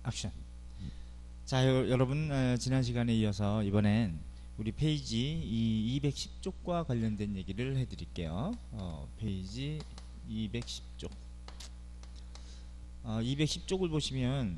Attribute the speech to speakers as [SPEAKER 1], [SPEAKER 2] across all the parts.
[SPEAKER 1] 액션. 자, 여러분, 지난 시간에 이어서 이번엔 우리 페이지 이 210쪽과 관련된 얘기를 해드릴게요. 페이지 210쪽. 210쪽을 보시면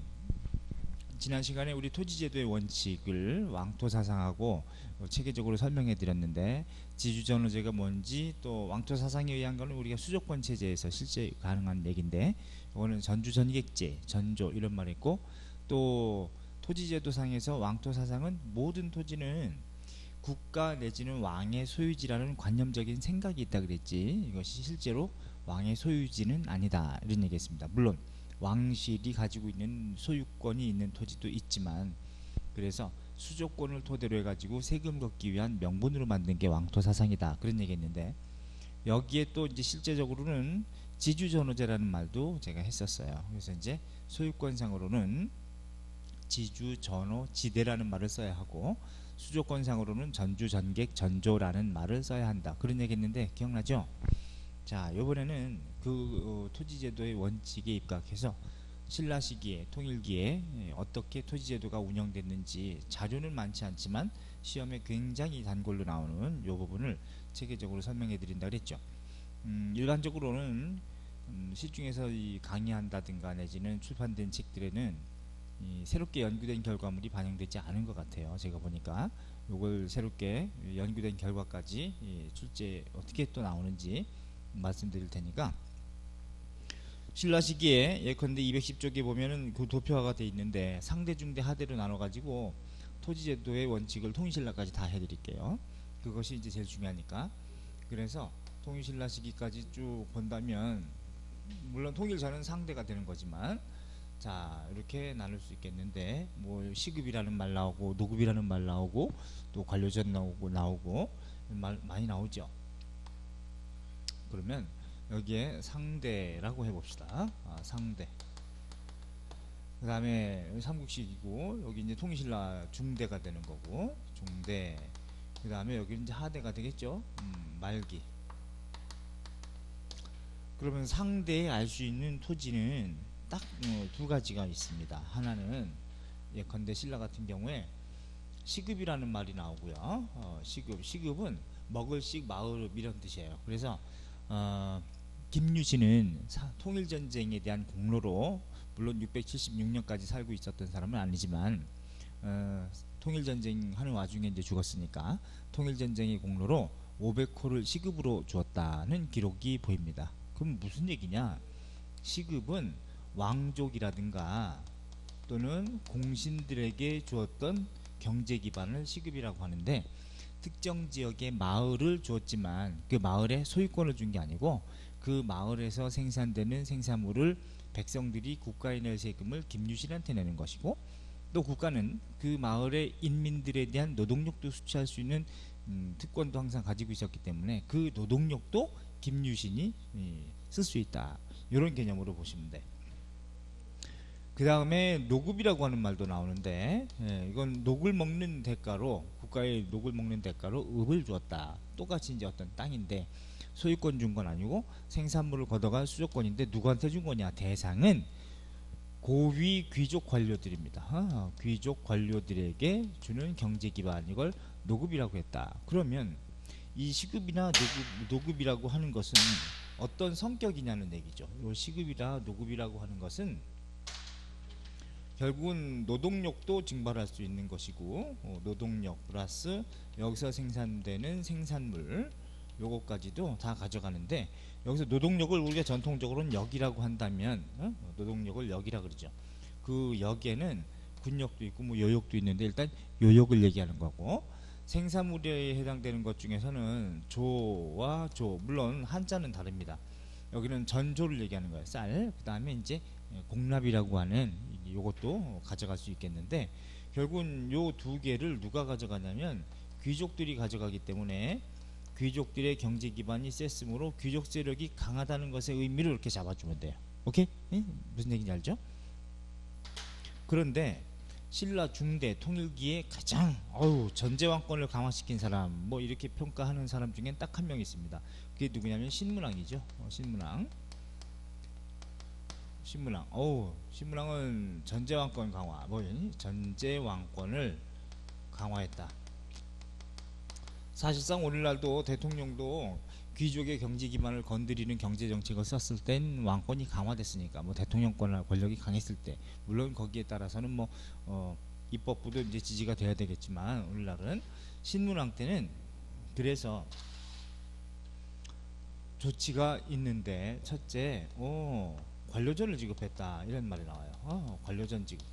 [SPEAKER 1] 지난 시간에 우리 토지제도의 원칙을 왕토사상하고 체계적으로 설명해 드렸는데, 지주전호제가 뭔지, 또 왕토사상에 의한 거는 우리가 수조권 체제에서 실제 가능한 얘기인데, 이거는 전주전객제, 전조 이런 말이 있고, 또 토지제도상에서 왕토사상은 모든 토지는 국가 내지는 왕의 소유지라는 관념적인 생각이 있다 그랬지, 이것이 실제로 왕의 소유지는 아니다 이런 얘기했습니다. 물론 왕실이 가지고 있는 소유권이 있는 토지도 있지만, 그래서 수조권을 토대로 해가지고 세금 걷기 위한 명분으로 만든 게 왕토사상이다 그런 얘기했는데, 여기에 또 이제 실제적으로는 지주전호제라는 말도 제가 했었어요. 그래서 이제 소유권상으로는 지주전호지대라는 말을 써야 하고, 수조권상으로는 전주전객 전조라는 말을 써야 한다 그런 얘기했는데 기억나죠? 자, 요번에는 그 토지제도의 원칙에 입각해서 신라 시기에, 통일기에 어떻게 토지제도가 운영됐는지 자료는 많지 않지만 시험에 굉장히 단골로 나오는 요 부분을 체계적으로 설명해 드린다 그랬죠. 일반적으로는 시중에서 이 강의한다든가 내지는 출판된 책들에는 이 새롭게 연구된 결과물이 반영되지 않은 것 같아요. 제가 보니까 요걸 새롭게 연구된 결과까지 출제 어떻게 또 나오는지 말씀드릴 테니까, 신라 시기에 예컨대 210쪽에 보면은 그 도표화가 돼 있는데 상대, 중대, 하대로 나눠 가지고 토지제도의 원칙을 통일신라까지 다 해드릴게요. 그것이 이제 제일 중요하니까. 그래서 통일신라 시기까지 쭉 본다면, 물론 통일 전은 상대가 되는 거지만, 자, 이렇게 나눌 수 있겠는데, 뭐 시급이라는 말 나오고 노급이라는 말 나오고 또 관료전 나오고 말 많이 나오죠. 그러면 여기에 상대라고 해봅시다. 상대. 그 다음에 삼국식이고, 여기 이제 통일신라 중대가 되는 거고, 중대. 그 다음에 여기 이제 하대가 되겠죠. 말기. 그러면 상대에 알 수 있는 토지는 딱 두 가지가 있습니다. 하나는 예컨대 신라 같은 경우에 시급이라는 말이 나오고요. 시급은 먹을 씩 마을 이런 뜻이에요. 그래서 김유신은 통일전쟁에 대한 공로로, 물론 676년까지 살고 있었던 사람은 아니지만 통일전쟁 하는 와중에 이제 죽었으니까 통일전쟁의 공로로 500호를 시급으로 주었다는 기록이 보입니다. 그럼 무슨 얘기냐? 시급은 왕족이라든가 또는 공신들에게 주었던 경제 기반을 시급이라고 하는데, 특정 지역의 마을을 주었지만 그 마을에 소유권을 준 게 아니고, 그 마을에서 생산되는 생산물을 백성들이 국가에 낼 세금을 김유신한테 내는 것이고, 또 국가는 그 마을의 인민들에 대한 노동력도 수취할 수 있는 특권도 항상 가지고 있었기 때문에 그 노동력도 김유신이 쓸 수 있다, 이런 개념으로 보시면 돼. 그 다음에 노급이라고 하는 말도 나오는데, 이건 녹을 먹는 대가로, 국가의 녹을 먹는 대가로 읍을 주었다. 똑같이 이제 어떤 땅인데 소유권 준 건 아니고 생산물을 걷어갈 수조권인데, 누구한테 준 거냐? 대상은 고위 귀족 관료들입니다. 귀족 관료들에게 주는 경제 기반, 이걸 노급이라고 했다. 그러면 이 시급이나 노급이라고 하는 것은 어떤 성격이냐는 얘기죠. 이 시급이나 노급이라고 하는 것은 결국은 노동력도 증발할 수 있는 것이고, 노동력 플러스 여기서 생산되는 생산물, 요거까지도 다 가져가는데, 여기서 노동력을 우리가 전통적으로는 역이라고 한다면, 노동력을 역이라 그러죠. 그 역에는 군역도 있고 뭐 여역도 있는데, 일단 요역을 얘기하는 거고, 생산물에 해당되는 것 중에서는 조와 조, 물론 한자는 다릅니다. 여기는 전조를 얘기하는 거예요. 쌀. 그 다음에 이제 공납이라고 하는 요것도 가져갈 수 있겠는데, 결국은 요 두 개를 누가 가져가냐면 귀족들이 가져가기 때문에, 귀족들의 경제 기반이 셌으므로 귀족 세력이 강하다는 것의 의미를 이렇게 잡아주면 돼요. 오케이? 무슨 얘기인지 알죠? 그런데 신라 중대 통일기에 가장 전제왕권을 강화시킨 사람, 뭐 이렇게 평가하는 사람 중엔 딱 한 명 있습니다. 그게 누구냐면 신문왕이죠. 신문왕. 신문왕. 신문왕은 전제왕권 강화. 뭐니? 전제왕권을 강화했다. 사실상 오늘날도 대통령도 귀족의 경제 기반을 건드리는 경제 정책을 썼을 땐 왕권이 강화됐으니까, 뭐 대통령권 권력이 강했을 때, 물론 거기에 따라서는 뭐 입법부도 이제 지지가 돼야 되겠지만, 오늘날은 신문왕 때는 그래서 조치가 있는데, 첫째, 관료전을 지급했다 이런 말이 나와요. 관료전 지급.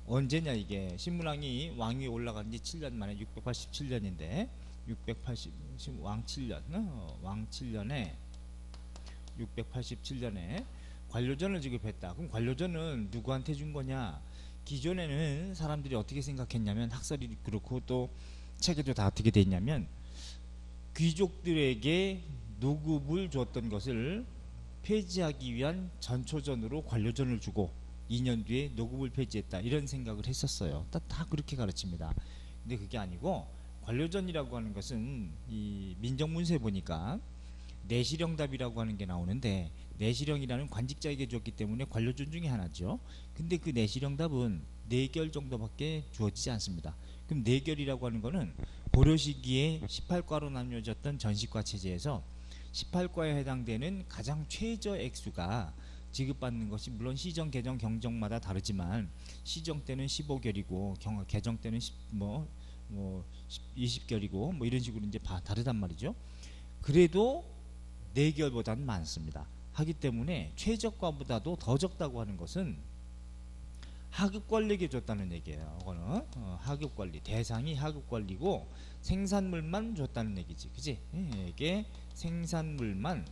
[SPEAKER 1] 언제냐 이게? 신문왕이 왕위에 올라간 지 7년 만에 687년인데, 680 왕 7년, 왕 7년에 687년에 관료전을 지급했다. 그럼 관료전은 누구한테 준 거냐? 기존에는 사람들이 어떻게 생각했냐면, 학설이 그렇고 또 책에도 다 어떻게 돼 있냐면, 귀족들에게 노급을 줬던 것을 폐지하기 위한 전초전으로 관료전을 주고 2년 뒤에 노급을 폐지했다 이런 생각을 했었어요. 다 그렇게 가르칩니다. 근데 그게 아니고, 관료전이라고 하는 것은 이 민정문서에 보니까 내실형답이라고 하는 게 나오는데, 내실형이라는 관직자에게 줬기 때문에 관료전 중에 하나죠. 근데 그 내실형답은 4결 정도밖에 주어지지 않습니다. 그럼 4결이라고 하는 거는 고려 시기에 18과로 나뉘어졌던 전시과 체제에서 18과에 해당되는 가장 최저 액수가 지급받는 것이, 물론 시정, 개정, 경정마다 다르지만 시정 때는 15결이고 개정 때는 20결이고 뭐 이런 식으로 이제 다르단 말이죠. 그래도 4결보다는 많습니다. 하기 때문에 최저가보다도 더 적다고 하는 것은 하급관리에게 줬다는 얘기예요. 그거는 하급관리, 대상이 하급관리고 생산물만 줬다는 얘기지, 그지? 이게 생산물만,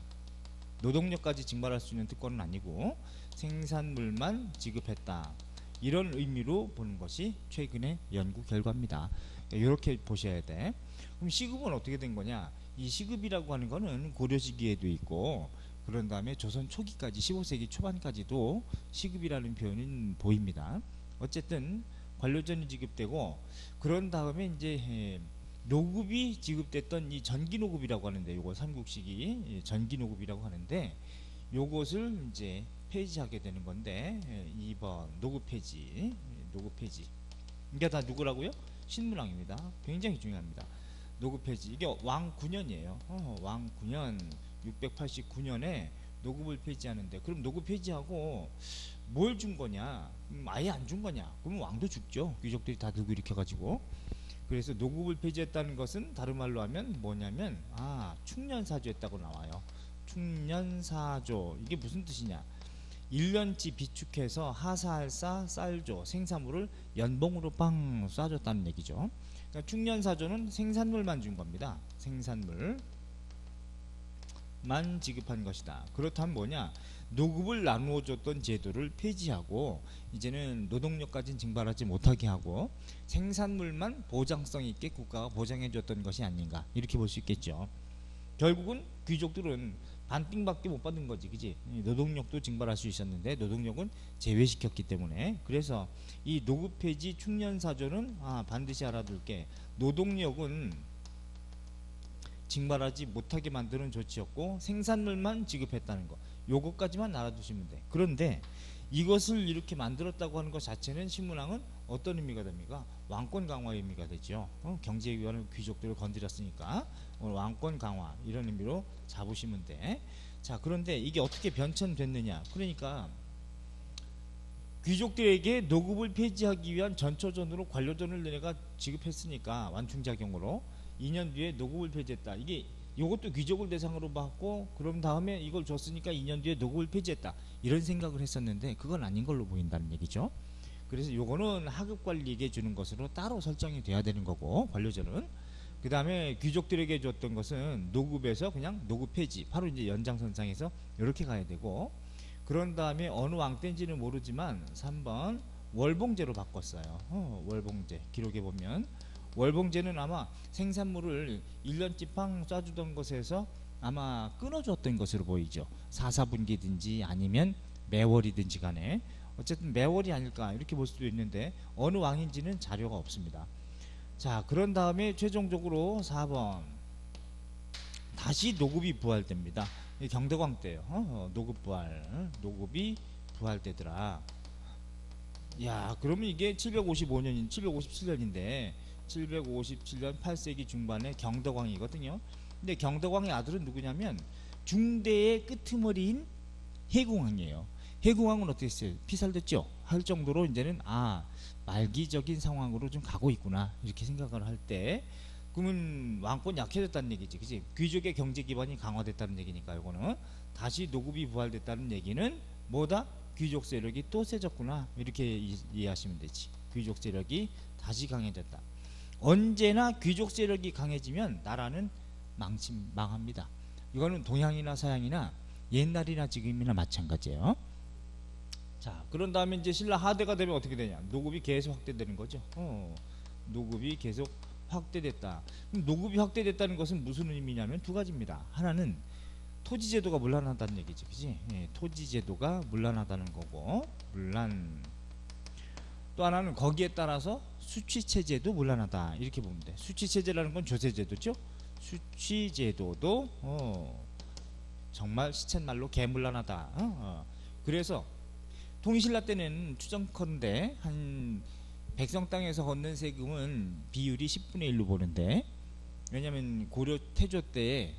[SPEAKER 1] 노동력까지 징발할 수 있는 특권은 아니고 생산물만 지급했다, 이런 의미로 보는 것이 최근의 연구 결과입니다. 이렇게 보셔야 돼. 그럼 시급은 어떻게 된 거냐? 이 시급이라고 하는 거는 고려 시기에도 있고, 그런 다음에 조선 초기까지 15세기 초반까지도 시급이라는 표현이 보입니다. 어쨌든 관료전이 지급되고, 그런 다음에 이제 노급이 지급됐던 이 전기노급이라고 하는데, 요거 삼국시기 전기노급이라고 하는데, 요것을 이제 폐지하게 되는 건데, 2번 노급 폐지. 이게 다 누구라고요? 신문왕입니다. 굉장히 중요합니다. 노급 폐지. 이게 왕 9년이에요. 왕 9년 689년에 노급을 폐지하는데, 그럼 노급 폐지하고 뭘 준 거냐? 아예 안 준 거냐? 그럼 왕도 죽죠. 귀족들이 다 들고 일으켜가지고. 그래서 노급을 폐지했다는 것은 다른 말로 하면 뭐냐면, 충년사조했다고 나와요. 충년사조. 이게 무슨 뜻이냐? 1년치 비축해서 하사할사 쌀조 생산물을 연봉으로 빵 쏴줬다는 얘기죠. 그러니까 충년사조는 생산물만 준 겁니다. 생산물만 지급한 것이다. 그렇다면 뭐냐? 노급을 나누어 줬던 제도를 폐지하고 이제는 노동력까지는 증발하지 못하게 하고 생산물만 보장성 있게 국가가 보장해 줬던 것이 아닌가, 이렇게 볼 수 있겠죠. 결국은 귀족들은 반띵밖에 못 받은 거지, 그지? 노동력도 증발할 수 있었는데 노동력은 제외시켰기 때문에. 그래서 이 노급 폐지 충년사조는 반드시 알아둘 게, 노동력은 증발하지 못하게 만드는 조치였고 생산물만 지급했다는 거, 요것까지만 알아두시면 돼. 그런데 이것을 이렇게 만들었다고 하는 것 자체는 신문왕은 어떤 의미가 됩니까? 왕권 강화의 의미가 되죠. 경제에 의한 귀족들을 건드렸으니까 왕권 강화, 이런 의미로 잡으시면 돼. 자, 그런데 이게 어떻게 변천됐느냐? 그러니까 귀족들에게 노급을 폐지하기 위한 전초전으로 관료전을 내가 지급했으니까, 완충작용으로 2년 뒤에 노급을 폐지했다. 이것도 귀족을 대상으로 받고, 그럼 다음에 이걸 줬으니까 2년 뒤에 노급을 폐지했다, 이런 생각을 했었는데 그건 아닌 걸로 보인다는 얘기죠. 그래서 요거는 하급관리에게 주는 것으로 따로 설정이 돼야 되는 거고, 관료전은. 그 다음에 귀족들에게 줬던 것은 노급에서 그냥 노급 폐지, 바로 이제 연장선상에서 이렇게 가야 되고, 그런 다음에 어느 왕 때인지는 모르지만 3번 월봉제로 바꿨어요. 월봉제 기록에 보면 월봉제는 아마 생산물을 1년치 팡 쏴주던 것에서 아마 끊어줬던 것으로 보이죠. 사사분기든지 아니면 매월이든지 간에, 어쨌든 매월이 아닐까 이렇게 볼 수도 있는데 어느 왕인지는 자료가 없습니다. 자, 그런 다음에 최종적으로 4번 다시 노급이 부활됩니다. 경대광 때요. 노급 부활, 노급이 부활되더라. 야, 그러면 이게 757년인데 757년 8세기 중반에 경덕왕이거든요. 근데 경덕왕의 아들은 누구냐면 중대의 끄트머리인 해궁왕이에요. 해궁왕은 어떻게 했어요? 피살됐죠? 할 정도로 이제는 말기적인 상황으로 좀 가고 있구나 이렇게 생각을 할 때, 그러면 왕권 약해졌다는 얘기지, 그지? 귀족의 경제 기반이 강화됐다는 얘기니까 이거는 다시 노급이 부활됐다는 얘기는 뭐다? 귀족 세력이 또 세졌구나 이렇게 이해하시면 되지. 귀족 세력이 다시 강해졌다. 언제나 귀족 세력이 강해지면 나라는 망합니다. 이거는 동양이나 서양이나 옛날이나 지금이나 마찬가지예요. 자, 그런 다음에 이제 신라 하대가 되면 어떻게 되냐? 노급이 계속 확대되는 거죠. 노급이 계속 확대됐다. 그럼 노급이 확대됐다는 것은 무슨 의미냐면 두 가지입니다. 하나는 토지제도가 문란하다는 얘기지, 그지? 예, 토지제도가 문란하다는 거고, 또 하나는 거기에 따라서 수취체제도 문란하다 이렇게 보면 돼. 수취체제라는 건 조세제도죠. 수취제도도 정말 시쳇말로 개문란하다. 그래서 통일신라 때는 추정컨대 한 백성 땅에서 걷는 세금은 비율이 10분의 1로 보는데, 왜냐면 고려 태조 때에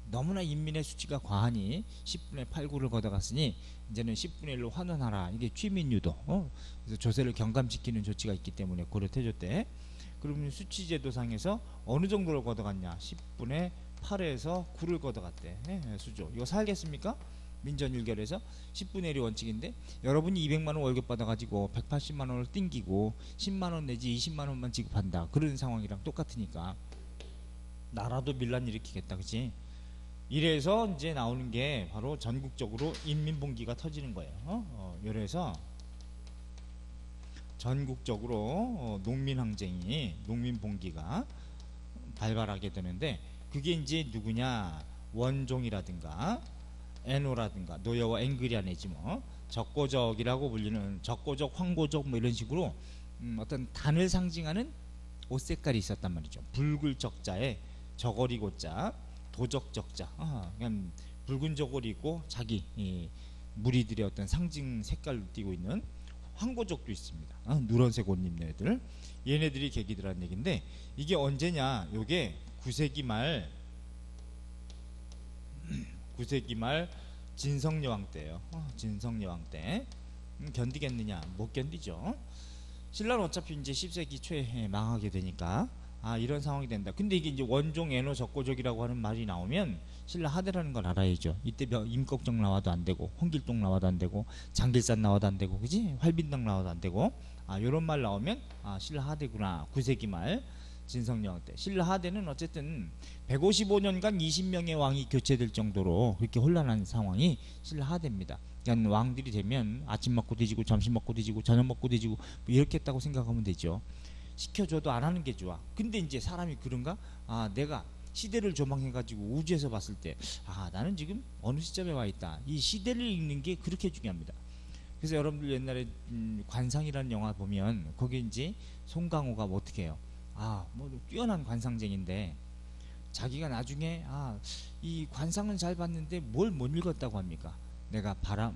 [SPEAKER 1] 너무나 인민의 수치가 과하니 10분의 8, 9를 걷어갔으니 이제는 10분의 1로 환원하라. 이게 취민유도, 그래서 조세를 경감시키는 조치가 있기 때문에 고려 태조 때. 그러면 수치제도상에서 어느 정도를 걷어갔냐? 10분의 8에서 9를 걷어갔대. 수조. 이거 살겠습니까? 민전일결에서 10분의 1이 원칙인데, 여러분이 200만원 월급 받아가지고 180만원을 띵기고 10만원 내지 20만원만 지급한다. 그런 상황이랑 똑같으니까 나라도 밀란 일으키겠다, 그치? 이래서 이제 나오는 게 바로 전국적으로 인민봉기가 터지는 거예요. 이래서 전국적으로 농민항쟁이, 농민봉기가 발발하게 되는데, 그게 이제 누구냐? 원종이라든가 애노라든가 노여와 앵글이 아니지 뭐, 적고적이라고 불리는 적고적, 황고적 뭐 이런 식으로 어떤 단을 상징하는 옷 색깔이 있었단 말이죠. 붉을 적자에 저고리고자, 도적적자, 그냥 붉은 저고리고 자기 무리들의 어떤 상징 색깔을 띠고 있는 황고족도 있습니다. 누런색 옷 입는 애들, 얘네들이 계기들한 얘기인데, 이게 언제냐? 요게 9세기 말 진성여왕 때예요. 진성여왕 때. 견디겠느냐? 못 견디죠. 신라는 어차피 이제 10세기 초에 망하게 되니까 이런 상황이 된다. 근데 이게 이제 원종, 애노, 적고적이라고 하는 말이 나오면 신라 하대라는 걸 알아야죠. 이때 임꺽정 나와도 안 되고, 홍길동 나와도 안 되고, 장길산 나와도 안 되고, 그지? 활빈당 나와도 안 되고, 요런 말 나오면 신라 하대구나. 9세기 말 진성여왕 때. 신라 하대는 어쨌든 155년간 20명의 왕이 교체될 정도로 그렇게 혼란한 상황이 신라 하대입니다. 그러니까 왕들이 되면 아침 먹고 뒤지고, 점심 먹고 뒤지고, 저녁 먹고 뒤지고 뭐 이렇게 했다고 생각하면 되죠. 시켜줘도 안 하는 게 좋아. 근데 이제 사람이 그런가? 내가 시대를 조망해가지고 우주에서 봤을 때 나는 지금 어느 시점에 와 있다. 이 시대를 읽는 게 그렇게 중요합니다. 그래서 여러분들 옛날에 관상이라는 영화 보면 거기 이제 송강호가 뭐 어떻게 해요? 뭐 뛰어난 관상쟁인데 자기가 나중에 이 관상은 잘 봤는데 뭘 못 읽었다고 합니까? 내가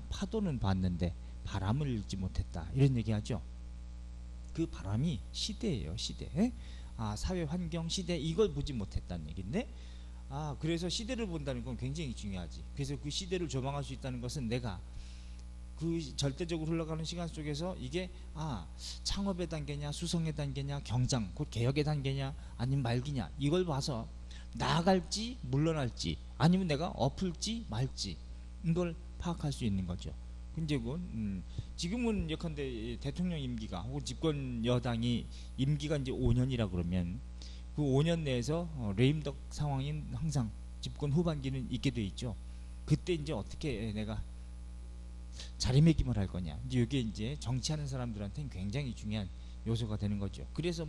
[SPEAKER 1] 파도는 봤는데 바람을 읽지 못했다. 이런 얘기하죠. 그 바람이 시대예요, 시대. 사회 환경, 시대, 이걸 보지 못했다는 얘기인데, 그래서 시대를 본다는 건 굉장히 중요하지. 그래서 그 시대를 조망할 수 있다는 것은 내가 그 절대적으로 흘러가는 시간 속에서 이게 창업의 단계냐, 수성의 단계냐, 경장 곧 개혁의 단계냐, 아니면 말기냐, 이걸 봐서 나아갈지 물러날지 아니면 내가 엎을지 말지 이걸 파악할 수 있는 거죠. 근데 지금은 예컨대 대통령 임기가 혹은 집권 여당이 임기가 이제 5년이라 그러면 그 5년 내에서 레임덕 상황인 항상 집권 후반기는 있게 돼 있죠. 그때 이제 어떻게 내가 자리매김을 할 거냐. 이제 이게 이제 정치하는 사람들한테는 굉장히 중요한 요소가 되는 거죠. 그래서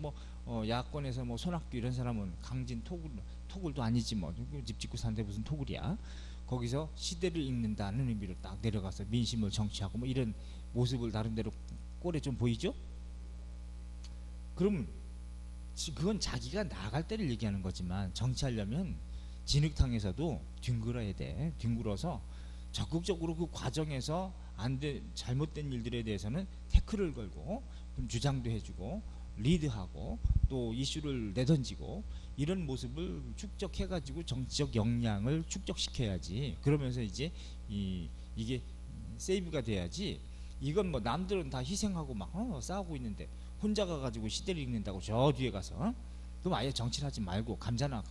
[SPEAKER 1] 야권에서 손학규 이런 사람은 강진 토굴도 아니지 집 짓고 사는데 무슨 토굴이야. 거기서 시대를 읽는다는 의미로 딱 내려가서 민심을 정치하고 이런 모습을 나름대로 꼴에 좀 보이죠? 그럼 그건 자기가 나아갈 때를 얘기하는 거지만, 정치하려면 진흙탕에서도 뒹굴어야 돼. 뒹굴어서 적극적으로 그 과정에서 잘못된 일들에 대해서는 태클을 걸고 그럼 주장도 해주고 리드하고 또 이슈를 내던지고 이런 모습을 축적해가지고 정치적 역량을 축적시켜야지. 그러면서 이제 이게 세이브가 돼야지. 이건 뭐 남들은 다 희생하고 막 싸우고 있는데 혼자 가가지고 시대를 읽는다고 저 뒤에 가서 그럼 아예 정치를 하지 말고 감자나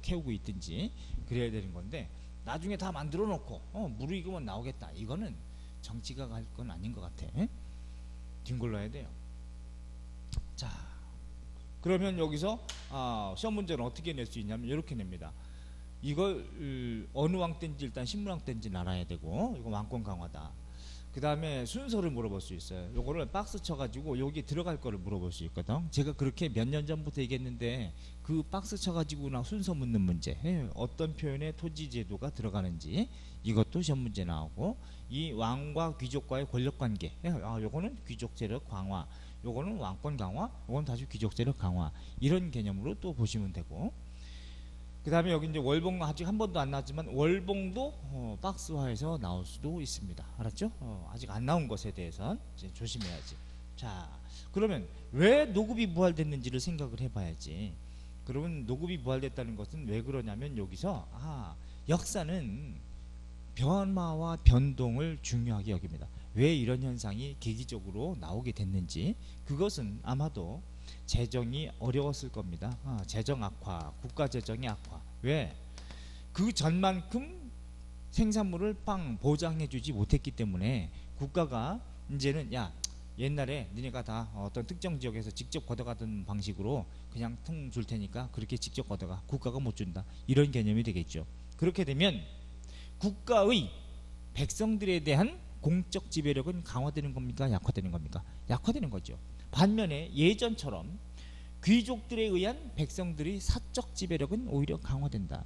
[SPEAKER 1] 캐우고 있든지 그래야 되는 건데, 나중에 다 만들어 놓고 무르익으면 나오겠다. 이거는 정치가 갈 건 아닌 것 같아. 뒹굴러야 돼요. 자, 그러면 여기서 시험 문제는 어떻게 낼 수 있냐면 이렇게 냅니다. 이걸 어느 왕 때인지 일단 신문왕 때인지는 알아야 되고, 이거 왕권 강화다. 그 다음에 순서를 물어볼 수 있어요. 요거를 박스 쳐가지고 여기 들어갈 거를 물어볼 수 있거든. 제가 그렇게 몇 년 전부터 얘기했는데 그 박스 쳐가지고나 순서 묻는 문제, 어떤 표현에 토지 제도가 들어가는지 이것도 시험 문제 나오고, 이 왕과 귀족과의 권력관계, 요거는 귀족 세력 강화, 요거는 왕권 강화, 요건 다시 귀족 세력 강화, 이런 개념으로 또 보시면 되고, 그 다음에 여기 이제 월봉 아직 한 번도 안 나왔지만 월봉도 박스화해서 나올 수도 있습니다. 알았죠? 아직 안 나온 것에 대해서는 이제 조심해야지. 자, 그러면 왜 노급이 부활됐는지를 생각을 해봐야지. 그러면 노급이 부활됐다는 것은 왜 그러냐면 여기서 역사는 변화와 변동을 중요하게 여깁니다. 왜 이런 현상이 계기적으로 나오게 됐는지, 그것은 아마도 재정이 어려웠을 겁니다. 재정 악화, 국가 재정의 악화. 왜? 그 전만큼 생산물을 보장해주지 못했기 때문에 국가가 이제는 옛날에 니네가 다 어떤 특정 지역에서 직접 걷어가던 방식으로 그냥 통 줄 테니까 그렇게 직접 걷어가, 국가가 못 준다, 이런 개념이 되겠죠. 그렇게 되면 국가의 백성들에 대한 공적 지배력은 강화되는 겁니까? 약화되는 겁니까? 약화되는 거죠. 반면에 예전처럼 귀족들에 의한 백성들의 사적 지배력은 오히려 강화된다.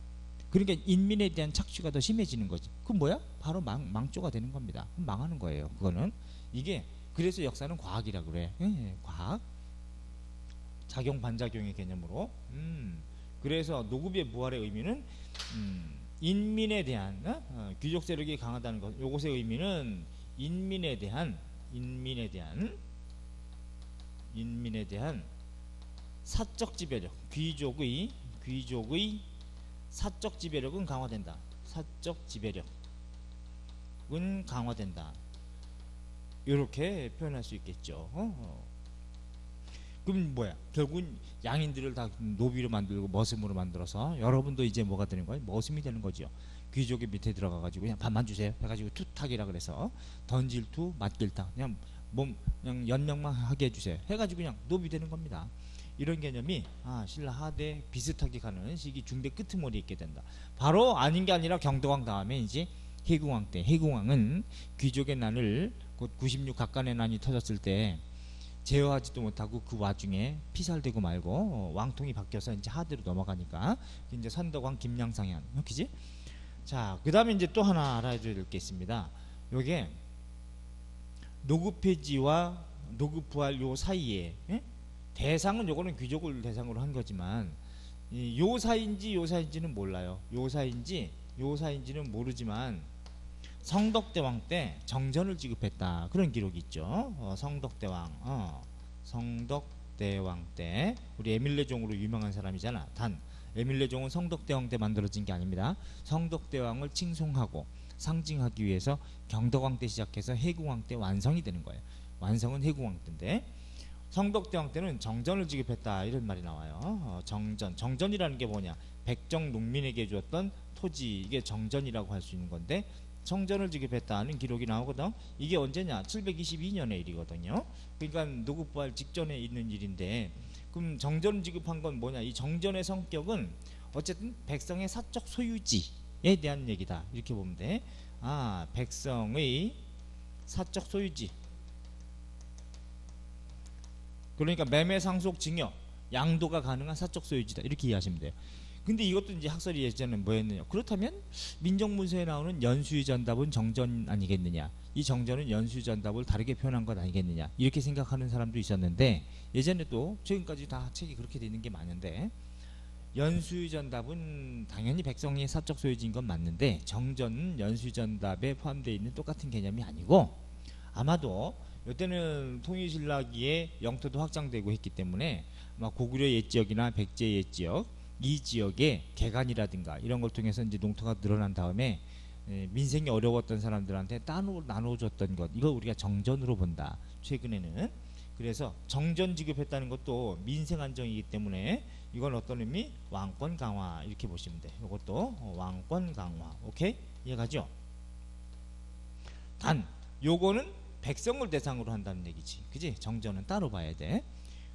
[SPEAKER 1] 그러니까 인민에 대한 착취가 더 심해지는 거지. 그건 뭐야? 바로 망조가 되는 겁니다. 망하는 거예요. 그거는 이게, 그래서 역사는 과학이라 그래. 과학, 작용 반작용의 개념으로. 그래서 노급의 부활의 의미는 인민에 대한 귀족 세력이 강하다는 것. 요것의 의미는 인민에 대한 사적 지배력, 귀족의 사적 지배력은 강화된다. 사적 지배력은 강화된다. 이렇게 표현할 수 있겠죠. 그럼 뭐야? 결국은 양인들을 다 노비로 만들고 머슴으로 만들어서 여러분도 이제 뭐가 되는 거예요? 머슴이 되는 거죠. 귀족의 밑에 들어가가지고 그냥 밥만 주세요 해가지고 투탁이라 그래서 던질 투 맡길 탁, 그냥 그냥 연명만 하게 해주세요 해가지고 그냥 노비 되는 겁니다. 이런 개념이 신라 하대 비슷하게 가는 시기 중대 끄트머리에 있게 된다. 바로 아닌 게 아니라 경덕왕 다음에 이제 해궁왕 때, 해궁왕은 귀족의 난을 곧 96 각간의 난이 터졌을 때 제어하지도 못하고 그 와중에 피살되고 말고 왕통이 바뀌어서 이제 하대로 넘어가니까 이제 선덕왕 김양상현, 그지? 자, 그 다음에 이제 또 하나 알아줘야 될 게 있습니다. 요게 노급 폐지와 노급 부활 요 사이에, 대상은 요거는 귀족을 대상으로 한 거지만 요 사이인지는 몰라요. 요 사이인지는 모르지만 성덕대왕 때 정전을 지급했다, 그런 기록이 있죠. 성덕대왕 때 우리 에밀레종으로 유명한 사람이잖아. 단 에밀레종은 성덕대왕 때 만들어진 게 아닙니다. 성덕대왕을 칭송하고 상징하기 위해서 경덕왕 때 시작해서 해궁왕 때 완성이 되는 거예요. 완성은 해궁왕 때인데 성덕대왕 때는 정전을 지급했다, 이런 말이 나와요. 정전이라는 게 뭐냐? 백정 농민에게 주었던 토지, 이게 정전이라고 할 수 있는 건데 정전을 지급했다는 기록이 나오거든. 이게 언제냐? 722년의 일이거든요. 그러니까 노급부활 직전에 있는 일인데, 그럼 정전 지급한 건 뭐냐? 이 정전의 성격은 어쨌든 백성의 사적 소유지에 대한 얘기다, 이렇게 보면 돼. 백성의 사적 소유지, 그러니까 매매 상속 징역 양도가 가능한 사적 소유지다, 이렇게 이해하시면 돼요. 근데 이것도 이제 학설이 예전에 뭐였느냐? 그렇다면 민정문서에 나오는 연수유전답은 정전 아니겠느냐? 이 정전은 연수유전답을 다르게 표현한 것 아니겠느냐? 이렇게 생각하는 사람도 있었는데, 예전에도 최근까지 다 책이 그렇게 돼 있는 게 많은데, 연수전답은 당연히 백성의 사적 소유지인 건 맞는데 정전은 연수전답에 포함되어 있는 똑같은 개념이 아니고 아마도 이때는 통일신라기에 영토도 확장되고 했기 때문에 아마 고구려 옛지역이나 백제 옛지역 이 지역의 개간이라든가 이런 걸 통해서 이제 농토가 늘어난 다음에 민생이 어려웠던 사람들한테 따로 나눠줬던 것 이걸 우리가 정전으로 본다 최근에는. 그래서 정전 지급했다는 것도 민생 안정이기 때문에 이건 어떤 의미? 왕권 강화 이렇게 보시면 돼. 이것도 왕권 강화. 오케이? 이해가죠? 단 요거는 백성을 대상으로 한다는 얘기지. 그지? 정전은 따로 봐야 돼.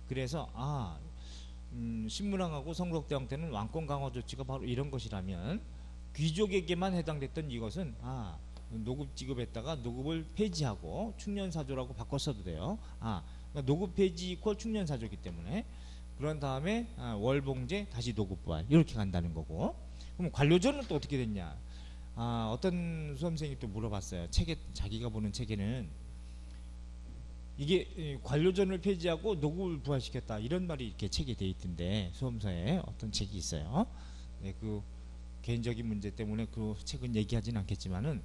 [SPEAKER 1] 그래서 신문왕하고 성록대왕 때는 왕권 강화 조치가 바로 이런 것이라면 귀족에게만 해당됐던 이것은 노급 지급했다가 노급을 폐지하고 충년사조라고 바꿨어도 돼요. 그러니까 노급 폐지 이퀄 충년사조기 때문에 그런 다음에 월봉제 다시 노급 부활 이렇게 간다는 거고. 그럼 관료전은 또 어떻게 됐냐? 어떤 수험생이 또 물어봤어요. 책에 자기가 보는 책에는 이게 관료전을 폐지하고 노급을 부활시켰다 이런 말이 이렇게 책에 돼 있던데 수험서에 어떤 책이 있어요. 네, 그 개인적인 문제 때문에 그 책은 얘기하지는 않겠지만은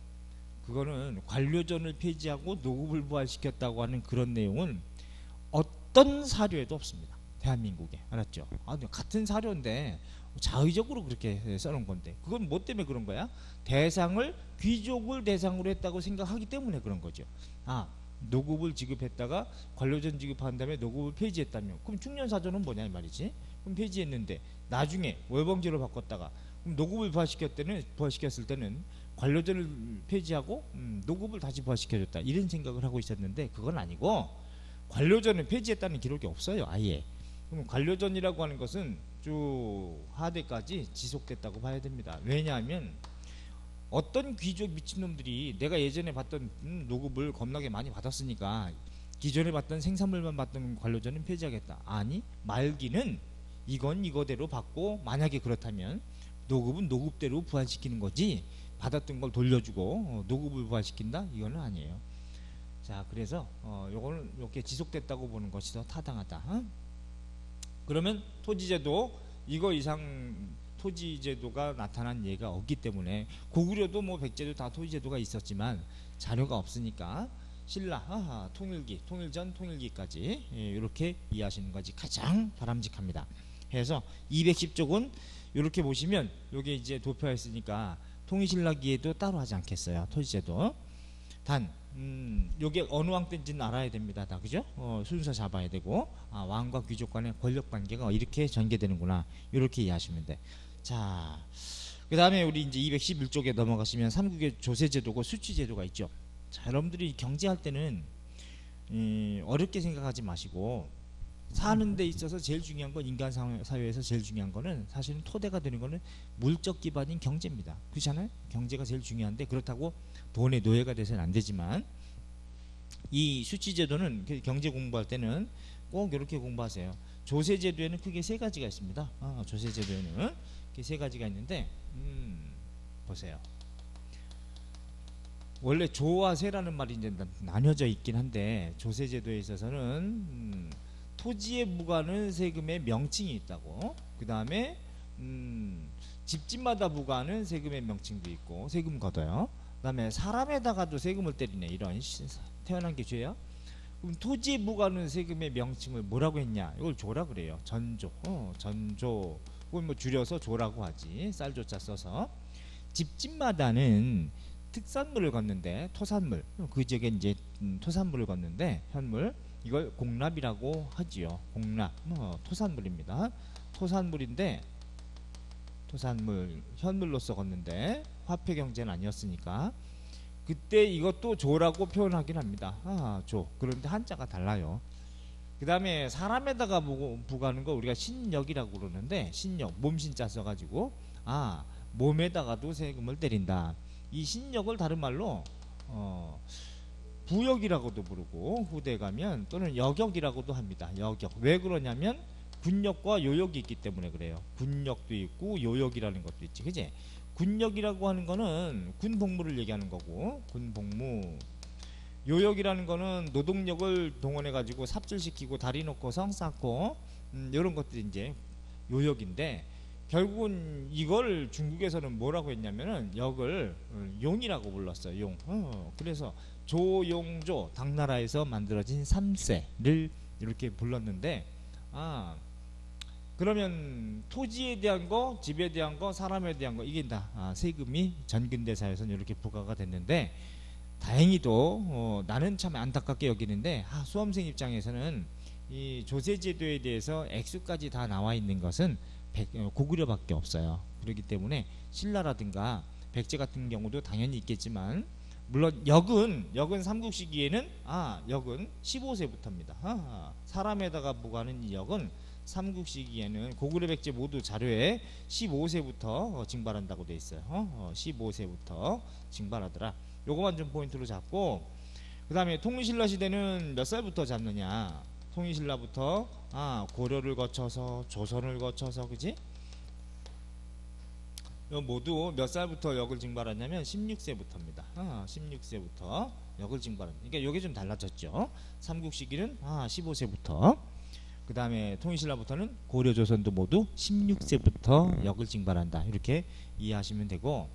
[SPEAKER 1] 그거는 관료전을 폐지하고 노급을 부활시켰다고 하는 그런 내용은 어떤 사료에도 없습니다. 대한민국에. 알았죠? 같은 사료인데 자의적으로 그렇게 써놓은 건데 그건 뭐 때문에 그런 거야? 대상을 귀족을 대상으로 했다고 생각하기 때문에 그런 거죠. 노급을 지급했다가 관료전 지급한 다음에 노급을 폐지했다며 그럼 충년사조는 뭐냐 이 말이지. 그럼 폐지했는데 나중에 월봉제로 바꿨다가 그럼 노급을 부활시켰을 때는 관료전을 폐지하고 노급을 다시 부활시켜줬다 이런 생각을 하고 있었는데 그건 아니고 관료전을 폐지했다는 기록이 없어요 아예. 그럼 관료전이라고 하는 것은 쭉 하대까지 지속됐다고 봐야 됩니다. 왜냐하면 어떤 귀족 미친놈들이 내가 예전에 받던 노급을 겁나게 많이 받았으니까 기존에 받던 생산물만 받던 관료전은 폐지하겠다. 아니 말기는 이건 이거대로 받고 만약에 그렇다면 노급은 노급대로 부활시키는 거지 받았던 걸 돌려주고 노급을 부활시킨다? 이거는 아니에요. 자 그래서 요거는 이렇게 지속됐다고 보는 것이 더 타당하다. 그러면 토지제도 이거 이상 토지제도가 나타난 예가 없기 때문에 고구려도 뭐 백제도 다 토지제도가 있었지만 자료가 없으니까 신라 통일기 통일전 통일기까지 이렇게 이해하시는 것이 가장 바람직합니다. 그래서 210쪽은 이렇게 보시면 요게 이제 도표했으니까 통일신라기에도 따로 하지 않겠어요. 토지제도. 단 요게 어느 왕 때인지는 알아야 됩니다. 다 그죠? 순서 잡아야 되고 왕과 귀족 간의 권력 관계가 이렇게 전개되는구나. 이렇게 이해하시면 돼. 자, 그 다음에 우리 이제 211쪽에 넘어가시면 삼국의 조세제도고 수치제도가 있죠. 자, 여러분들이 경제할 때는 어렵게 생각하지 마시고 사는 데 있어서 제일 중요한 건 인간 사회에서 제일 중요한 거는 사실은 토대가 되는 거는 물적 기반인 경제입니다. 그렇잖아요? 경제가 제일 중요한데 그렇다고 돈의 노예가 돼서는 안 되지만 이 수치제도는 경제 공부할 때는 꼭 이렇게 공부하세요. 조세제도에는 크게 세 가지가 있습니다. 조세제도에는 이렇게 세 가지가 있는데 보세요. 원래 조와 세라는 말이 이제 나뉘어져 있긴 한데 조세제도에 있어서는 토지에 부과하는 세금의 명칭이 있다고. 그 다음에 집집마다 부과하는 세금의 명칭도 있고 세금 걷어요. 그 다음에 사람에다가도 세금을 때리네. 이런 태어난 게 죄야? 그럼 토지에 부과하는 세금의 명칭을 뭐라고 했냐? 이걸 조라 그래요. 전조. 전조. 그걸 뭐 줄여서 조라고 하지. 쌀조자 써서. 집집마다는 특산물을 걷는데 토산물. 그 지역에 이제 토산물을 걷는데 현물. 이걸 공납이라고 하지요. 공납. 토산물입니다. 토산물인데 토산물 현물로서 걷는데 화폐 경제는 아니었으니까 그때 이것도 조라고 표현하긴 합니다. 조. 그런데 한자가 달라요. 그 다음에 사람에다가 부과하는 거 우리가 신역이라고 그러는데 신역 몸신자 써가지고 몸에다가도 세금을 때린다. 이 신역을 다른 말로 부역이라고도 부르고 후대 가면 또는 여격이라고도 합니다. 여격. 왜 그러냐면 군역과 요역이 있기 때문에 그래요. 군역도 있고 요역이라는 것도 있지. 그지? 군역이라고 하는 거는 군복무를 얘기하는 거고 군복무. 요역이라는 거는 노동력을 동원해 가지고 삽질시키고 다리 놓고 성 쌓고 이런 것들이 이제 요역인데 결국은 이걸 중국에서는 뭐라고 했냐면은 역을 용이라고 불렀어요. 용. 그래서 조용조 당나라에서 만들어진 3세를 이렇게 불렀는데, 그러면 토지에 대한 거, 집에 대한 거, 사람에 대한 거, 이게 다 세금이 전근대사에서는 이렇게 부과가 됐는데, 다행히도 나는 참 안타깝게 여기는데, 수험생 입장에서는 이 조세제도에 대해서 액수까지 다 나와 있는 것은 고구려밖에 없어요. 그렇기 때문에 신라라든가 백제 같은 경우도 당연히 있겠지만, 물론 역은 삼국시기에는 역은 15세부터입니다. 사람에다가 부과하는 이 역은 삼국시기에는 고구려 백제 모두 자료에 15세부터 징발한다고 돼 있어요. 15세부터 징발하더라. 요거만 좀 포인트로 잡고, 그 다음에 통일신라 시대는 몇 살부터 잡느냐. 통일신라부터 고려를 거쳐서 조선을 거쳐서, 그지? 모두 몇 살부터 역을 징발하냐면 16세부터입니다. 16세부터 역을 징발합니다. 그러니까 이게 좀 달라졌죠. 삼국시기는 15세부터, 그 다음에 통일신라부터는 고려 조선도 모두 16세부터 역을 징발한다. 이렇게 이해하시면 되고,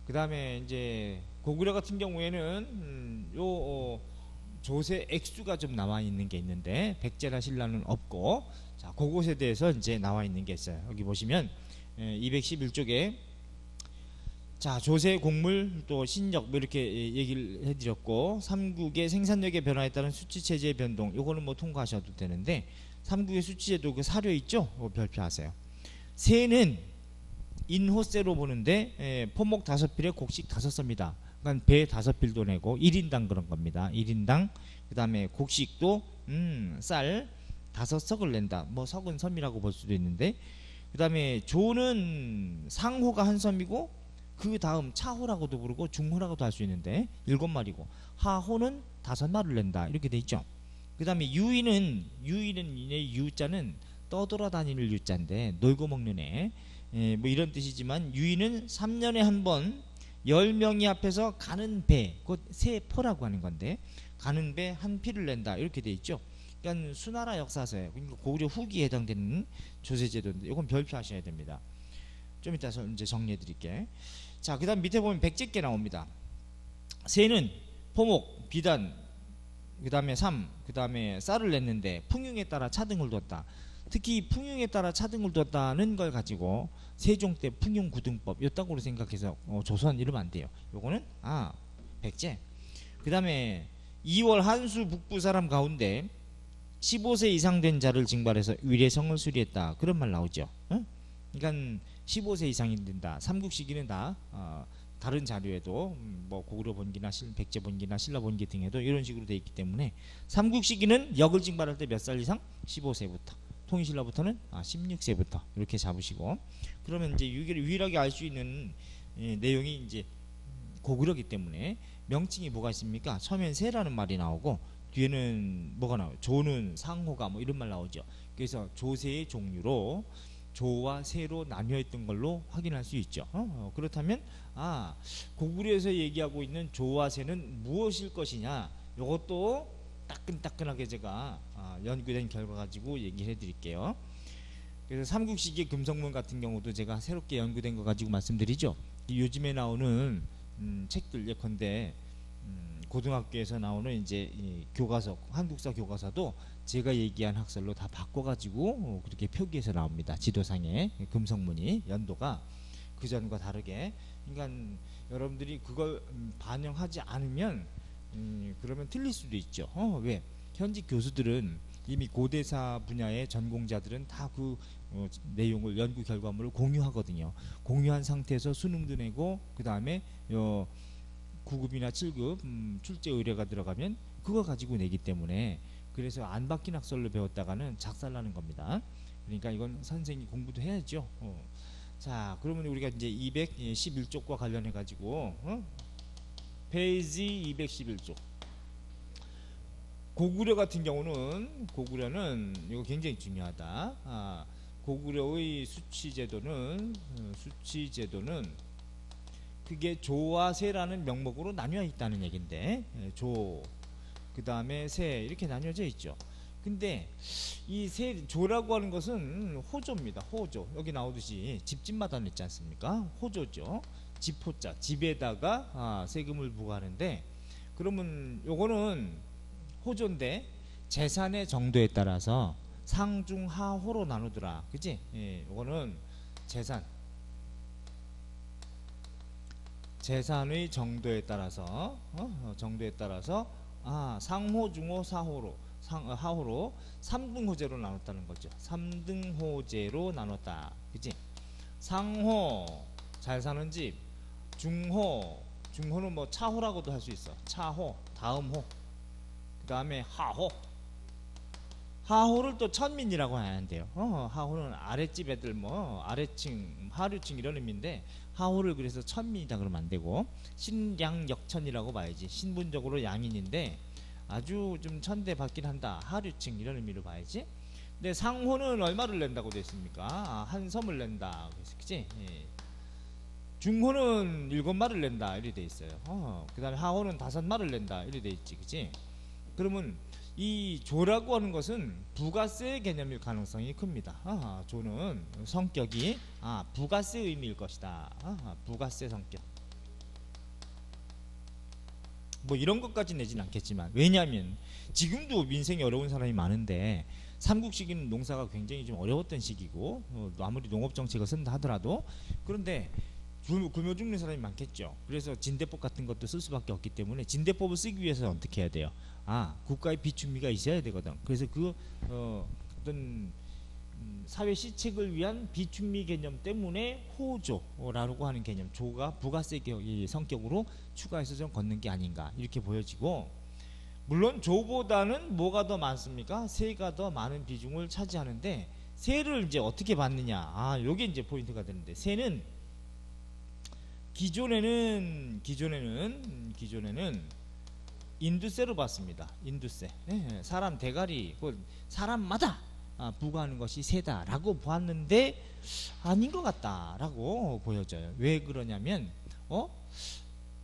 [SPEAKER 1] 그 다음에 이제 고구려 같은 경우에는 조세 액수가 좀 나와 있는 게 있는데, 백제나 신라는 없고, 자, 그것에 대해서 이제 나와 있는 게 있어요. 여기 보시면 211쪽에 자, 조세, 곡물, 또 신역 뭐 이렇게 얘기를 해드렸고, 삼국의 생산력의 변화에 따른 수치체제의 변동, 요거는 뭐 통과하셔도 되는데, 삼국의 수치제도 그 사료 있죠? 별표하세요. 세는 인호세로 보는데 포목 5필에 곡식 5섭입니다. 그러니까 배 5필도 내고 1인당 그런 겁니다. 1인당. 그 다음에 곡식도 쌀 5석을 낸다. 뭐 석은 섬이라고 볼 수도 있는데, 그 다음에 조는 상호가 한 섬이고, 그 다음 차호라고도 부르고 중호라고도 할 수 있는데 7마리고, 하호는 5마리를 낸다. 이렇게 돼 있죠. 그 다음에 유인은 이 유자는 떠돌아다니는 유자인데 놀고 먹는 애, 뭐 이런 뜻이지만, 유인은 3년에 한 번 10명이 앞에서 가는 배, 곧 세포라고 하는 건데, 가는 배 한 피를 낸다. 이렇게 돼 있죠. 그러니까 수나라 역사서예요. 그러니까 고구려 후기에 해당되는 조세제도인데, 이건 별표하셔야 됩니다. 좀 이따 이제 정리해 드릴게. 자, 그 다음 밑에 보면 백제께 나옵니다. 세는 포목, 비단, 그 다음에 삼, 그 다음에 쌀을 냈는데 풍융에 따라 차등을 뒀다. 특히 풍융에 따라 차등을 뒀다는 걸 가지고 세종 때 풍융구등법 요따구로 생각해서 조선 이러면 안 돼요. 요거는 백제. 그 다음에 2월 한수 북부 사람 가운데 15세 이상 된 자를 징발해서 위례성을 수리했다. 그런 말 나오죠. 그러니까 15세 이상이 된다. 삼국시기는 다 다른 자료에도 뭐 고구려 본기나 백제 본기나 신라 본기 등에도 이런 식으로 돼 있기 때문에, 삼국시기는 역을 징발할 때 몇 살 이상? 15세부터. 통일신라부터는 16세부터 이렇게 잡으시고, 그러면 이제 유일하게 알 수 있는 내용이 이제 고구려기 때문에 명칭이 뭐가 있습니까? 처음엔 세라는 말이 나오고 뒤에는 뭐가 나와요? 조는 상호가 뭐 이런 말 나오죠. 그래서 조세의 종류로 조와 세로 나뉘어 있던 걸로 확인할 수 있죠. 그렇다면 고구려에서 얘기하고 있는 조와 세는 무엇일 것이냐, 이것도 따끈따끈하게 제가 연구된 결과 가지고 얘기해 드릴게요. 그래서 삼국시기 금성문 같은 경우도 제가 새롭게 연구된 거 가지고 말씀드리죠. 요즘에 나오는 책들 예컨대 고등학교에서 나오는 이제 교과서, 한국사 교과서도 제가 얘기한 학설로 다 바꿔가지고 그렇게 표기해서 나옵니다. 지도상에 금성문이 연도가 그전과 다르게. 그러니까 여러분들이 그걸 반영하지 않으면 그러면 틀릴 수도 있죠. 왜? 현직 교수들은 이미 고대사 분야의 전공자들은 다 그 내용을, 연구 결과물을 공유하거든요. 공유한 상태에서 수능도 내고, 그 다음에 9급이나 7급 출제 의뢰가 들어가면 그거 가지고 내기 때문에, 그래서 안 바뀐 학설로 배웠다가는 작살나는 겁니다. 그러니까 이건 선생님이 공부도 해야죠. 자, 그러면 우리가 이제 211쪽과 관련해 가지고 페이지 211쪽. 고구려 같은 경우는, 고구려는 이거 굉장히 중요하다. 고구려의 수치제도는 그게 조와 세라는 명목으로 나뉘어 있다는 얘긴데, 조, 그 다음에 세, 이렇게 나뉘어져 있죠. 근데 이 조라고 하는 것은 호조입니다. 호조. 여기 나오듯이 집집마다 있지 않습니까? 호조죠. 집호자, 집에다가 세금을 부과하는데, 그러면 요거는 호조인데 재산의 정도에 따라서 상중하호로 나누더라. 그치? 예, 요거는 재산의 정도에 따라서 상호, 중호, 하호로 3등호제로 나눴다는 거죠. 3등호제로 나눴다. 그치? 상호, 잘 사는 집. 중호는 뭐 차호라고도 할 수 있어. 차호, 다음 호. 그 다음에 하호를 또 천민이라고 하는데요. 하호는 아랫집 애들, 뭐 아래층, 하류층 이런 의미인데, 하호를 그래서 천민이다 그러면 안 되고, 신양역천이라고 봐야지. 신분적으로 양인인데 아주 좀 천대받긴 한다. 하류층 이런 의미로 봐야지. 근데 상호는 얼마를 낸다고 되어 있습니까? 한 섬을 낸다. 그치? 예. 중호는 7마를 낸다. 이렇게 돼 있어요. 그 다음에 하호는 5마를 낸다. 이렇게 돼 있지. 그치? 그러면 이 조라고 하는 것은 부가세 개념일 가능성이 큽니다. 조는 성격이 부가세 의미일 것이다. 부가세 성격. 뭐 이런 것까지 내진 않겠지만, 왜냐하면 지금도 민생이 어려운 사람이 많은데, 삼국시기는 농사가 굉장히 좀 어려웠던 시기고, 아무리 농업정책을 쓴다 하더라도, 그런데 굶어 죽는 사람이 많겠죠. 그래서 진대법 같은 것도 쓸 수밖에 없기 때문에, 진대법을 쓰기 위해서 어떻게 해야 돼요? 국가의 비축미가 있어야 되거든. 그래서 어떤 사회 시책을 위한 비축미 개념 때문에 호조라고 하는 개념, 조가 부가세 성격으로 추가해서 좀 걷는 게 아닌가 이렇게 보여지고, 물론 조보다는 뭐가 더 많습니까? 세가 더 많은 비중을 차지하는데, 세를 이제 어떻게 받느냐? 요게 이제 포인트가 되는데, 세는 기존에는 인두세로 받습니다. 인두세. 네, 사람 대가리, 사람마다 부과하는 것이 세다라고 보았는데 아닌 것 같다라고 보여져요. 왜 그러냐면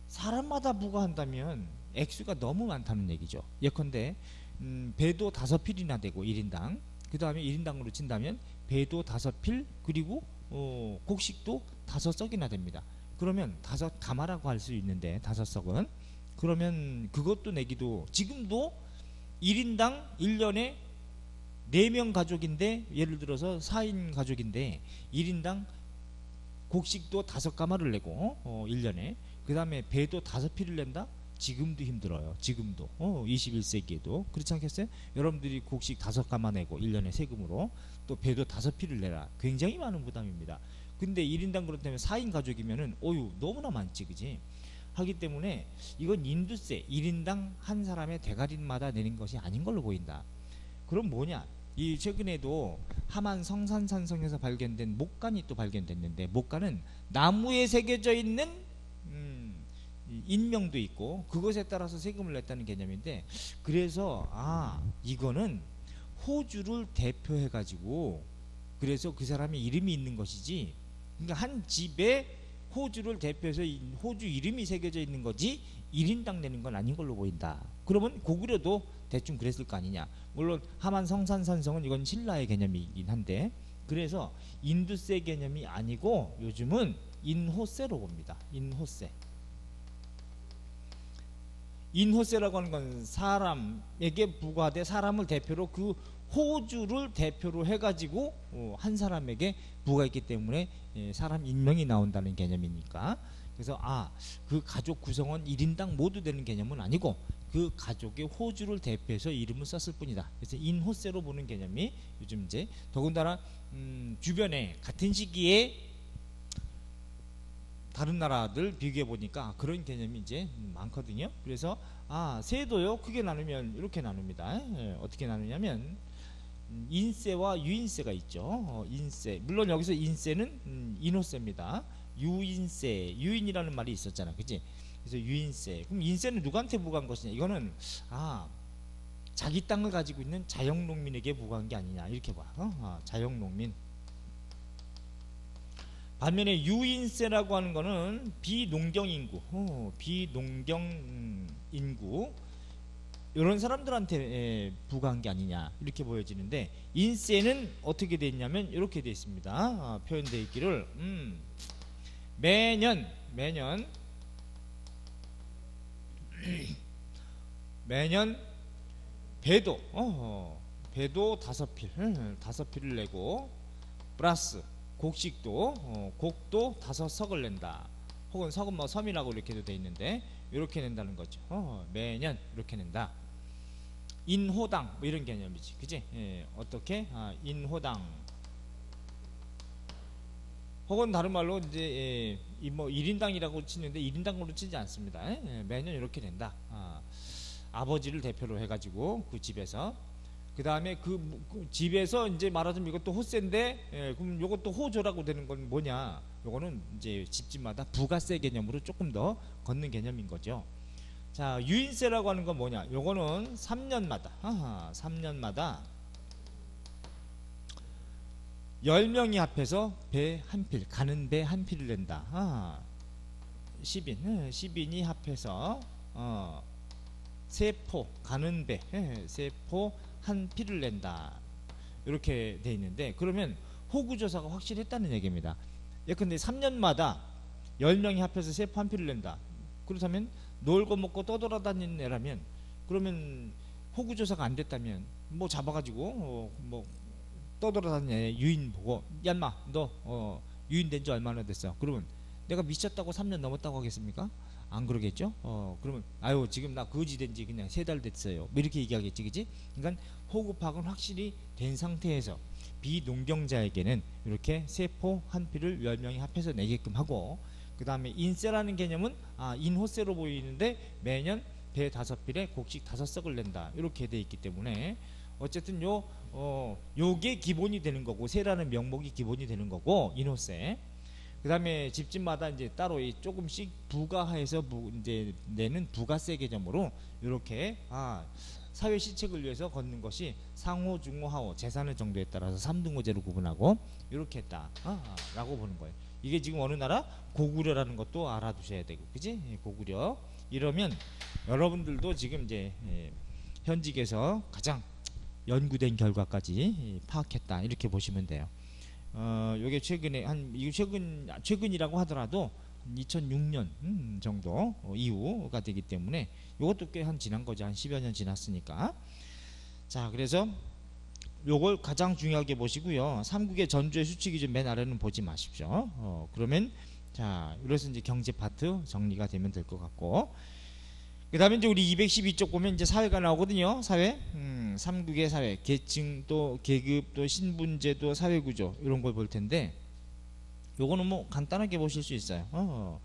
[SPEAKER 1] 사람마다 부과한다면 액수가 너무 많다는 얘기죠. 예컨대 배도 5필이나 되고 1인당, 그 다음에 1인당으로 친다면 배도 5필, 그리고 곡식도 5석이나 됩니다. 그러면 5가마라고 할 수 있는데, 5석은 그러면 그것도 내기도, 지금도 1인당 1년에 4명 가족인데, 예를 들어서 4인 가족인데 1인당 곡식도 5가마를 내고 1년에, 그 다음에 배도 5필을 낸다? 지금도 힘들어요. 지금도 21세기에도 그렇지 않겠어요? 여러분들이 곡식 5가마 내고 1년에 세금으로, 또 배도 5필을 내라. 굉장히 많은 부담입니다. 근데 1인당 그렇다면 4인 가족이면은 너무나 많지, 그지? 하기 때문에 이건 인두세, 1인당 한 사람의 대가리마다 내는 것이 아닌 걸로 보인다. 그럼 뭐냐? 이 최근에도 함안 성산산성에서 발견된 목간이 또 발견됐는데, 목간은 나무에 새겨져 있는 인명도 있고, 그것에 따라서 세금을 냈다는 개념인데, 그래서 이거는 호주를 대표해 가지고, 그래서 그 사람의 이름이 있는 것이지, 그러니까 한 집에 호주를 대표해서 호주 이름이 새겨져 있는 거지 1인당 내는 건 아닌 걸로 보인다. 그러면 고구려도 대충 그랬을 거 아니냐. 물론 함안 성산산성은 이건 신라의 개념이긴 한데, 그래서 인두세 개념이 아니고 요즘은 인호세로 봅니다. 인호세라고 하는 건 사람에게 부과돼, 사람을 대표로 그 호주를 대표로 해가지고 한 사람에게 부과했기 때문에 사람 인명이 나온다는 개념이니까, 그래서 그 가족 구성원 1인당 모두 되는 개념은 아니고 그 가족의 호주를 대표해서 이름을 썼을 뿐이다. 그래서 인호세로 보는 개념이 요즘 이제 더군다나 주변에 같은 시기에 다른 나라들 비교해 보니까 그런 개념이 이제 많거든요. 그래서 세도요 크게 나누면 이렇게 나눕니다. 어떻게 나누냐면 인세와 유인세가 있죠. 인세, 물론 여기서 인세는 인호세입니다. 유인세, 유인이라는 말이 있었잖아, 그치? 그래서 유인세. 그럼 인세는 누구한테 부과한 것이냐? 이거는 자기 땅을 가지고 있는 자영농민에게 부과한 게 아니냐, 이렇게 봐. 자영농민. 반면에 유인세라고 하는 거는 비농경 인구, 이런 사람들한테 부과한 게 아니냐 이렇게 보여지는데, 인세는 어떻게 돼 있냐면 이렇게 돼 있습니다. 표현되어 있기를 매년 배도 배도 5필을 내고 플러스 곡도 5석을 낸다. 혹은 석은 뭐 섬이라고 이렇게도 돼 있는데 이렇게 낸다는 거죠. 매년 이렇게 낸다. 인호당 뭐 이런 개념이지, 그지? 어떻게? 인호당. 혹은 다른 말로 이제 뭐 1인당이라고 치는데 1인당으로 치지 않습니다. 매년 이렇게 낸다. 아버지를 대표로 해가지고 그 집에서, 그 다음에 그 집에서 이제 말하자면 이것도 호세인데, 그럼 이것도 호조라고 되는 건 뭐냐? 요거는 이제 집집마다 부가세 개념으로 조금 더 걷는 개념인 거죠. 자, 유인세라고 하는 건 뭐냐? 요거는 3년마다 10명이 합해서 배 한 필, 가는 배 한 필을 낸다. 10인이 합해서 세포, 가는 배 세포 한 필을 낸다. 이렇게 돼 있는데, 그러면 호구조사가 확실했다는 얘기입니다. 예컨대 3년마다 10명이 합해서 세포 한 필을 낸다. 그렇다면 놀고 먹고 떠돌아다니는 애라면, 그러면 호구조사가 안 됐다면 뭐 잡아가지고 뭐 떠돌아다니는 애 유인 보고, 야 인마 너 유인된 지 얼마나 됐어? 그러면 내가 미쳤다고 3년 넘었다고 하겠습니까? 안 그러겠죠? 그러면 아유 지금 나 거지 된 지 그냥 3달 됐어요, 뭐 이렇게 얘기하겠지, 그지? 그러니까 호구 파악은 확실히 된 상태에서 비농경자에게는 이렇게 세포 한 필을 10명이 합해서 내게끔 하고, 그 다음에 인세라는 개념은 인호세로 보이는데 매년 배 5필에 곡식 5석을 낸다, 이렇게 돼 있기 때문에 어쨌든 요게 기본이 되는 거고, 세라는 명목이 기본이 되는 거고, 인호세. 그 다음에 집집마다 이제 따로 조금씩 부가해서 이제 내는 부가세 개념으로 이렇게 사회 실책을 위해서 걷는 것이 상호, 중호, 하호 재산의 정도에 따라서 3등호제로 구분하고 이렇게 했다 라고 보는 거예요. 이게 지금 어느 나라? 고구려라는 것도 알아두셔야 되고, 그지? 고구려. 이러면 여러분들도 지금 이제 현직에서 가장 연구된 결과까지 파악했다, 이렇게 보시면 돼요. 요게 최근에 이거 최근이라고 하더라도 2006년 정도 이후가 되기 때문에 요것도 꽤 지난 거죠. 한 10여 년 지났으니까. 자, 그래서 요걸 가장 중요하게 보시고요. 삼국의 전주의 수치 기준 맨 아래는 보지 마십시오. 그러면 자, 그래서 이제 경제 파트 정리가 되면 될 것 같고, 그 다음에 이제 우리 212쪽 보면 이제 사회가 나오거든요. 사회. 삼국의 사회, 계층 또 계급 또 신분제도 사회구조 이런 걸 볼 텐데, 요거는 뭐 간단하게 보실 수 있어요.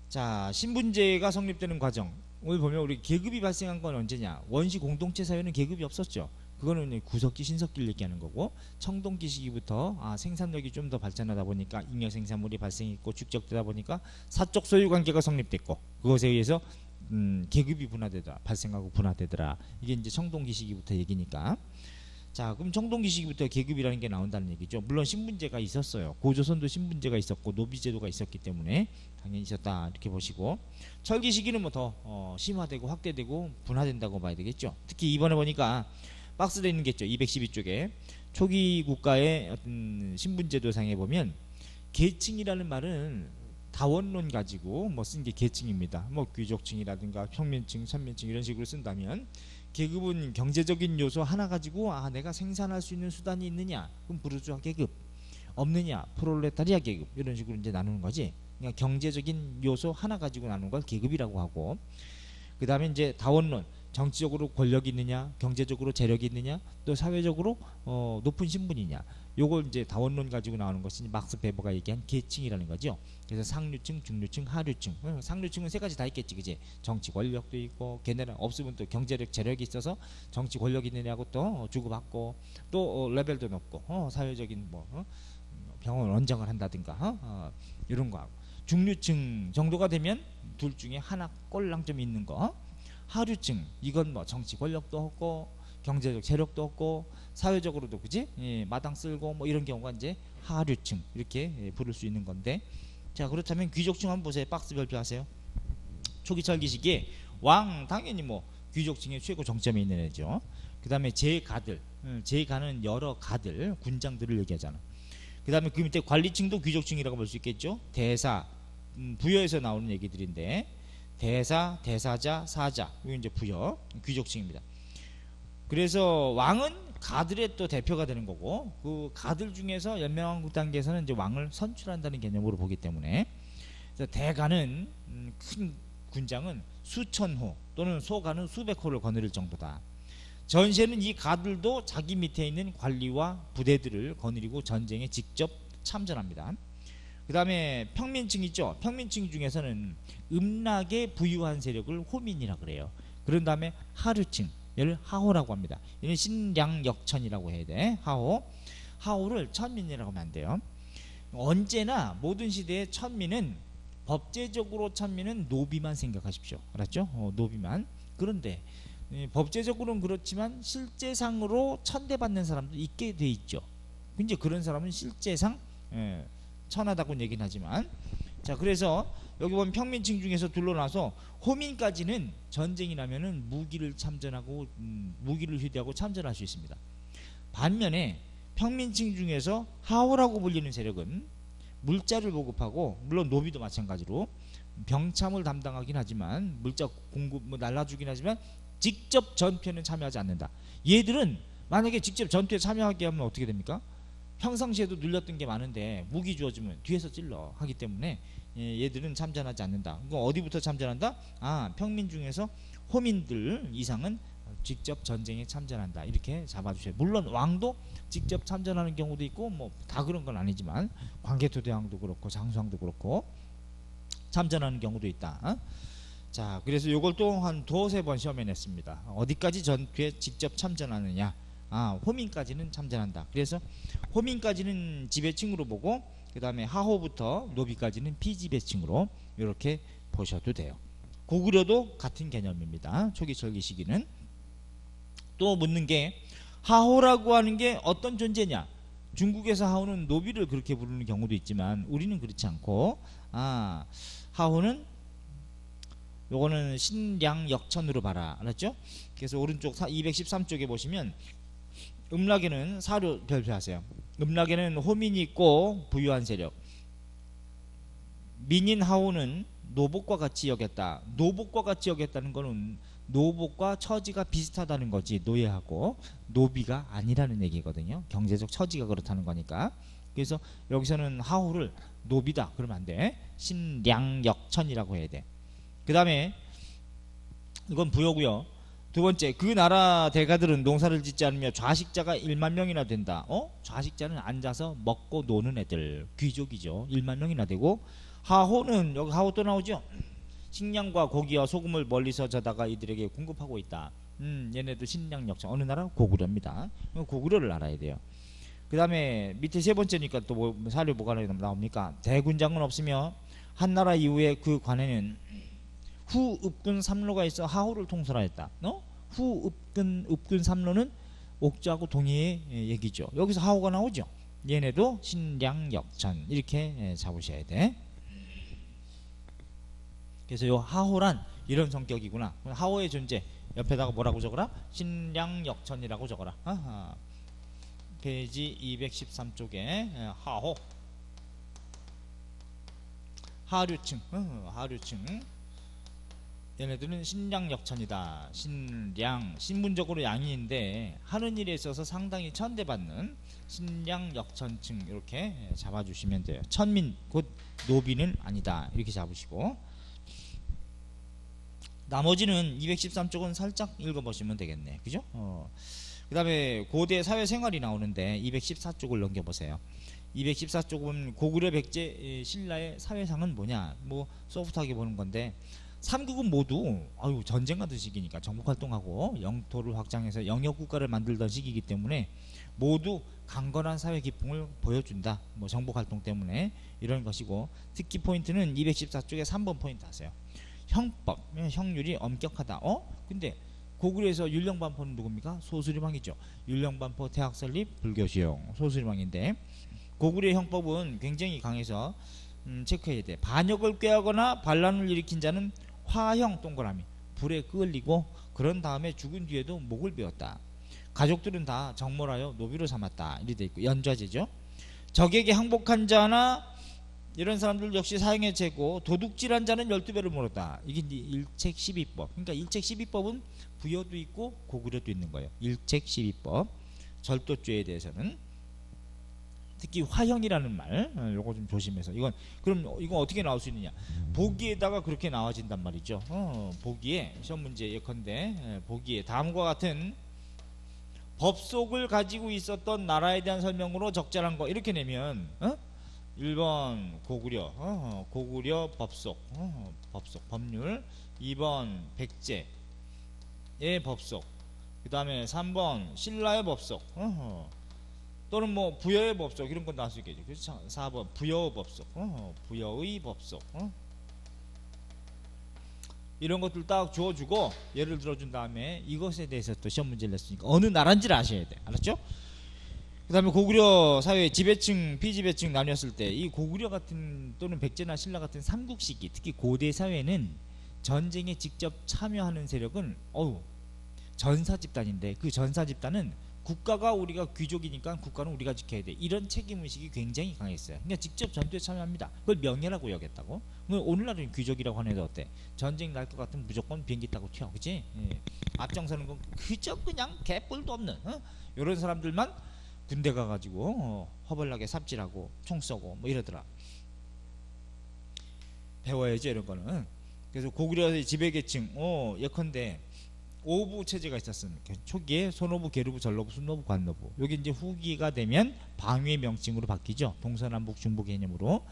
[SPEAKER 1] 자, 신분제가 성립되는 과정. 오늘 보면 우리 계급이 발생한 건 언제냐? 원시 공동체 사회는 계급이 없었죠. 그거는 구석기 신석기를 얘기하는 거고, 청동기 시기부터 생산력이 좀 더 발전하다 보니까 잉여 생산물이 발생했고 축적되다 보니까 사적 소유 관계가 성립됐고, 그것에 의해서 계급이 발생하고 분화되더라. 이게 이제 청동기 시기부터 얘기니까. 자, 그럼 청동기 시기부터 계급이라는 게 나온다는 얘기죠. 물론 신분제가 있었어요. 고조선도 신분제가 있었고 노비제도가 있었기 때문에 당연히 있었다, 이렇게 보시고, 철기 시기는 뭐 더 심화되고 확대되고 분화된다고 봐야 되겠죠. 특히 이번에 보니까 박스되어 있는 게 있죠. 212쪽에 초기 국가의 어떤 신분제도상에 보면 계층이라는 말은 다원론 가지고 뭐 쓴 게 계층입니다. 뭐 귀족층이라든가 평민층, 선민층 이런 식으로 쓴다면, 계급은 경제적인 요소 하나 가지고 내가 생산할 수 있는 수단이 있느냐, 그럼 부르주아 계급, 없느냐 프롤레타리아 계급, 이런 식으로 이제 나누는 거지. 그러니까 경제적인 요소 하나 가지고 나누는 걸 계급이라고 하고, 그 다음에 이제 다원론, 정치적으로 권력이 있느냐, 경제적으로 재력이 있느냐, 또 사회적으로 높은 신분이냐, 요걸 이제 다원론 가지고 나오는 것이 막스 베버가 얘기한 계층이라는 거죠. 그래서 상류층, 중류층, 하류층. 상류층은 세 가지 다 있겠지, 그지? 정치 권력도 있고, 걔네는 없으면 또 경제력, 재력이 있어서 정치 권력이 있느냐고 또 주고받고, 또 레벨도 높고, 사회적인 병원 원정을 한다든가 이런 거 하고, 중류층 정도가 되면 둘 중에 하나 꼴랑 좀 있는 거. 하류층, 이건 뭐 정치 권력도 없고 경제적 재력도 없고 사회적으로도, 그지? 마당 쓸고 뭐 이런 경우가 이제 하류층, 이렇게 부를 수 있는 건데, 자, 그렇다면 귀족층 한번 보세요. 박스 별표하세요. 초기 철기 시기에 왕 당연히 뭐 귀족층의 최고 정점에 있는 애죠. 그 다음에 제가들, 제가는 여러 가들, 군장들을 얘기하잖아. 그 다음에 그 밑에 관리층도 귀족층이라고 볼 수 있겠죠. 대사, 부여에서 나오는 얘기들인데, 대사, 대사자, 사자, 이게 이제 부여, 귀족층입니다. 그래서 왕은 가들의 또 대표가 되는 거고, 그 가들 중에서 연명왕국 단계에서는 이제 왕을 선출한다는 개념으로 보기 때문에, 그래서 대가는 큰 군장은 수천 호 또는 소가는 수백 호를 거느릴 정도다. 전시에는 이 가들도 자기 밑에 있는 관리와 부대들을 거느리고 전쟁에 직접 참전합니다. 그 다음에 평민층 있죠. 평민층 중에서는 음락에 부유한 세력을 호민이라 그래요. 그런 다음에 하류층, 얘를 하호라고 합니다. 얘는 신량역천이라고 해야 돼. 하호. 하호를 천민이라고 하면 안 돼요. 언제나 모든 시대의 천민은 법제적으로 천민은 노비만 생각하십시오. 알았죠? 노비만. 그런데 법제적으로는 그렇지만 실제상으로 천대받는 사람도 있게 돼 있죠. 이제 그런 사람은 실제상 천하다고 얘기는 하지만, 자, 그래서 여기 보면 평민층 중에서 둘러나서 호민까지는 전쟁이 나면은 무기를 참전하고 무기를 휴대하고 참전할 수 있습니다. 반면에 평민층 중에서 하호라고 불리는 세력은 물자를 보급하고, 물론 노비도 마찬가지로 병참을 담당하긴 하지만, 물자 공급 날라주긴 하지만 직접 전투에는 참여하지 않는다. 얘들은 만약에 직접 전투에 참여하게 하면 어떻게 됩니까? 평상시에도 눌렸던 게 많은데 무기 주어주면 뒤에서 찔러 하기 때문에 얘들은 참전하지 않는다. 그럼 어디부터 참전한다? 평민 중에서 호민들 이상은 직접 전쟁에 참전한다. 이렇게 잡아주세요. 물론 왕도 직접 참전하는 경우도 있고 뭐 다 그런 건 아니지만 광개토대왕도 그렇고 장수왕도 그렇고 참전하는 경우도 있다. 자, 그래서 요걸 또 한 두세 번 시험에 냈습니다. 어디까지 전투에 직접 참전하느냐? 호민까지는 참전한다. 그래서 호민까지는 지배층으로 보고, 그 다음에 하호부터 노비까지는 피지배층으로 이렇게 보셔도 돼요. 고구려도 같은 개념입니다. 초기 철기 시기는. 또 묻는 게, 하호라고 하는 게 어떤 존재냐? 중국에서 하호는 노비를 그렇게 부르는 경우도 있지만 우리는 그렇지 않고, 하호는 요거는 신량역천으로 봐라. 알았죠? 그래서 오른쪽 213쪽에 보시면 음락에는 사료 별표하세요. 음락에는 호민이 있고 부유한 세력, 민인 하호는 노복과 같이 여겼다. 노복과 같이 여겼다는 거는 노복과 처지가 비슷하다는 거지, 노예하고. 노비가 아니라는 얘기거든요. 경제적 처지가 그렇다는 거니까. 그래서 여기서는 하호를 노비다 그러면 안 돼. 신량역천이라고 해야 돼. 그 다음에 이건 부여고요. 두 번째, 그 나라 대가들은 농사를 짓지 않으며 좌식자가 1만 명이나 된다. 좌식자는 앉아서 먹고 노는 애들, 귀족이죠. 1만 명이나 되고, 하호는 여기 하호 또 나오죠. 식량과 고기와 소금을 멀리서 저다가 이들에게 공급하고 있다. 얘네도 신량역천. 어느 나라? 고구려입니다. 고구려를 알아야 돼요. 그 다음에 밑에 세 번째니까 또 사료 뭐가 나옵니까? 대군장은 없으며 한나라 이후에 그 관에는 후읍군 삼로가 있어 하호를 통솔하였다. 후읍군 삼로는 옥저하고 동해의 얘기죠. 여기서 하호가 나오죠. 얘네도 신량역천 이렇게 잡으셔야 돼. 그래서 요 하호란 이런 성격이구나. 하호의 존재 옆에다가 뭐라고 적어라? 신량역천이라고 적어라. 페이지 213쪽에 하호, 하류층, 하류층. 얘네들은 신량역천이다. 신문적으로 양인데 하는 일에 있어서 상당히 천대받는 신량역천층 이렇게 잡아주시면 돼요. 천민 곧 노비는 아니다 이렇게 잡으시고, 나머지는 213쪽은 살짝 읽어보시면 되겠네. 그죠? 그 다음에 고대 사회생활이 나오는데 214쪽을 넘겨보세요. 214쪽은 고구려 백제 신라의 사회상은 뭐냐, 뭐 소프트하게 보는 건데, 삼국은 모두 전쟁하던 시기니까 정복활동하고 영토를 확장해서 영역국가를 만들던 시기이기 때문에 모두 강건한 사회 기풍을 보여준다. 뭐 정복활동 때문에 이런 것이고, 특히 포인트는 214쪽에 3번 포인트 하세요. 형법, 형률이 엄격하다. 근데 고구려에서 율령반포는 누굽니까? 소수리왕이죠. 율령반포 태학설립 불교시용 소수리왕인데, 고구려의 형법은 굉장히 강해서 체크해야 돼. 반역을 꾀하거나 반란을 일으킨 자는 화형 동그라미, 불에 끌리고 그런 다음에 죽은 뒤에도 목을 베었다. 가족들은 다 정몰하여 노비로 삼았다. 이렇게 돼 있고 연좌제죠. 적에게 항복한 자나 이런 사람들 역시 사형에 채고 도둑질한 자는 12배를 물었다. 이게 이제 일책 12법. 그러니까 일책 12법은 부여도 있고 고구려도 있는 거예요. 일책 12법. 절도죄에 대해서는 특히 화형이라는 말, 요거 좀 조심해서. 이건 그럼 이건 어떻게 나올 수 있느냐? 보기에다가 그렇게 나와진단 말이죠. 보기에 시험 문제 예컨대 보기에 다음과 같은 법속을 가지고 있었던 나라에 대한 설명으로 적절한 거 이렇게 내면 1번 고구려 고구려 법속 법속 법률 2번 백제의 법속 그 다음에 3번 신라의 법속 또는 뭐 부여의 법속 이런 건 나올 수 있겠죠. 그래서 4번 부여의 법속 부여의 법속 이런 것들 딱 주어주고 예를 들어준 다음에 이것에 대해서 또 시험 문제를 냈으니까 어느 나라인지를 아셔야 돼. 알았죠? 그 다음에 고구려 사회 지배층 피지배층 나뉘었을 때 이 고구려 같은 또는 백제나 신라 같은 삼국시기 특히 고대 사회는 전쟁에 직접 참여하는 세력은 전사집단인데 그 전사집단은 국가가 우리가 귀족이니까 국가는 우리가 지켜야 돼 이런 책임의식이 굉장히 강했어요. 그러니까 직접 전투에 참여합니다. 그걸 명예라고 여겼다고. 오늘날은 귀족이라고 하는 애들 어때? 전쟁 날 것 같으면 무조건 비행기 타고 튀어. 그치? 예. 앞장서는 건 그저 그냥 개뿔도 없는 이런 사람들만 군대 가가지고 허벌나게 삽질하고 총 쏘고 뭐 이러더라. 배워야죠 이런 거는. 그래서 고구려의 지배계층 예컨대 오부 체제가 있었습니다. 초기에 소노부, 계루부, 전노부, 순노부, 관노부. 여기 이제 후기가 되면 방위의 명칭으로 바뀌죠. 동서남북 중부 개념으로.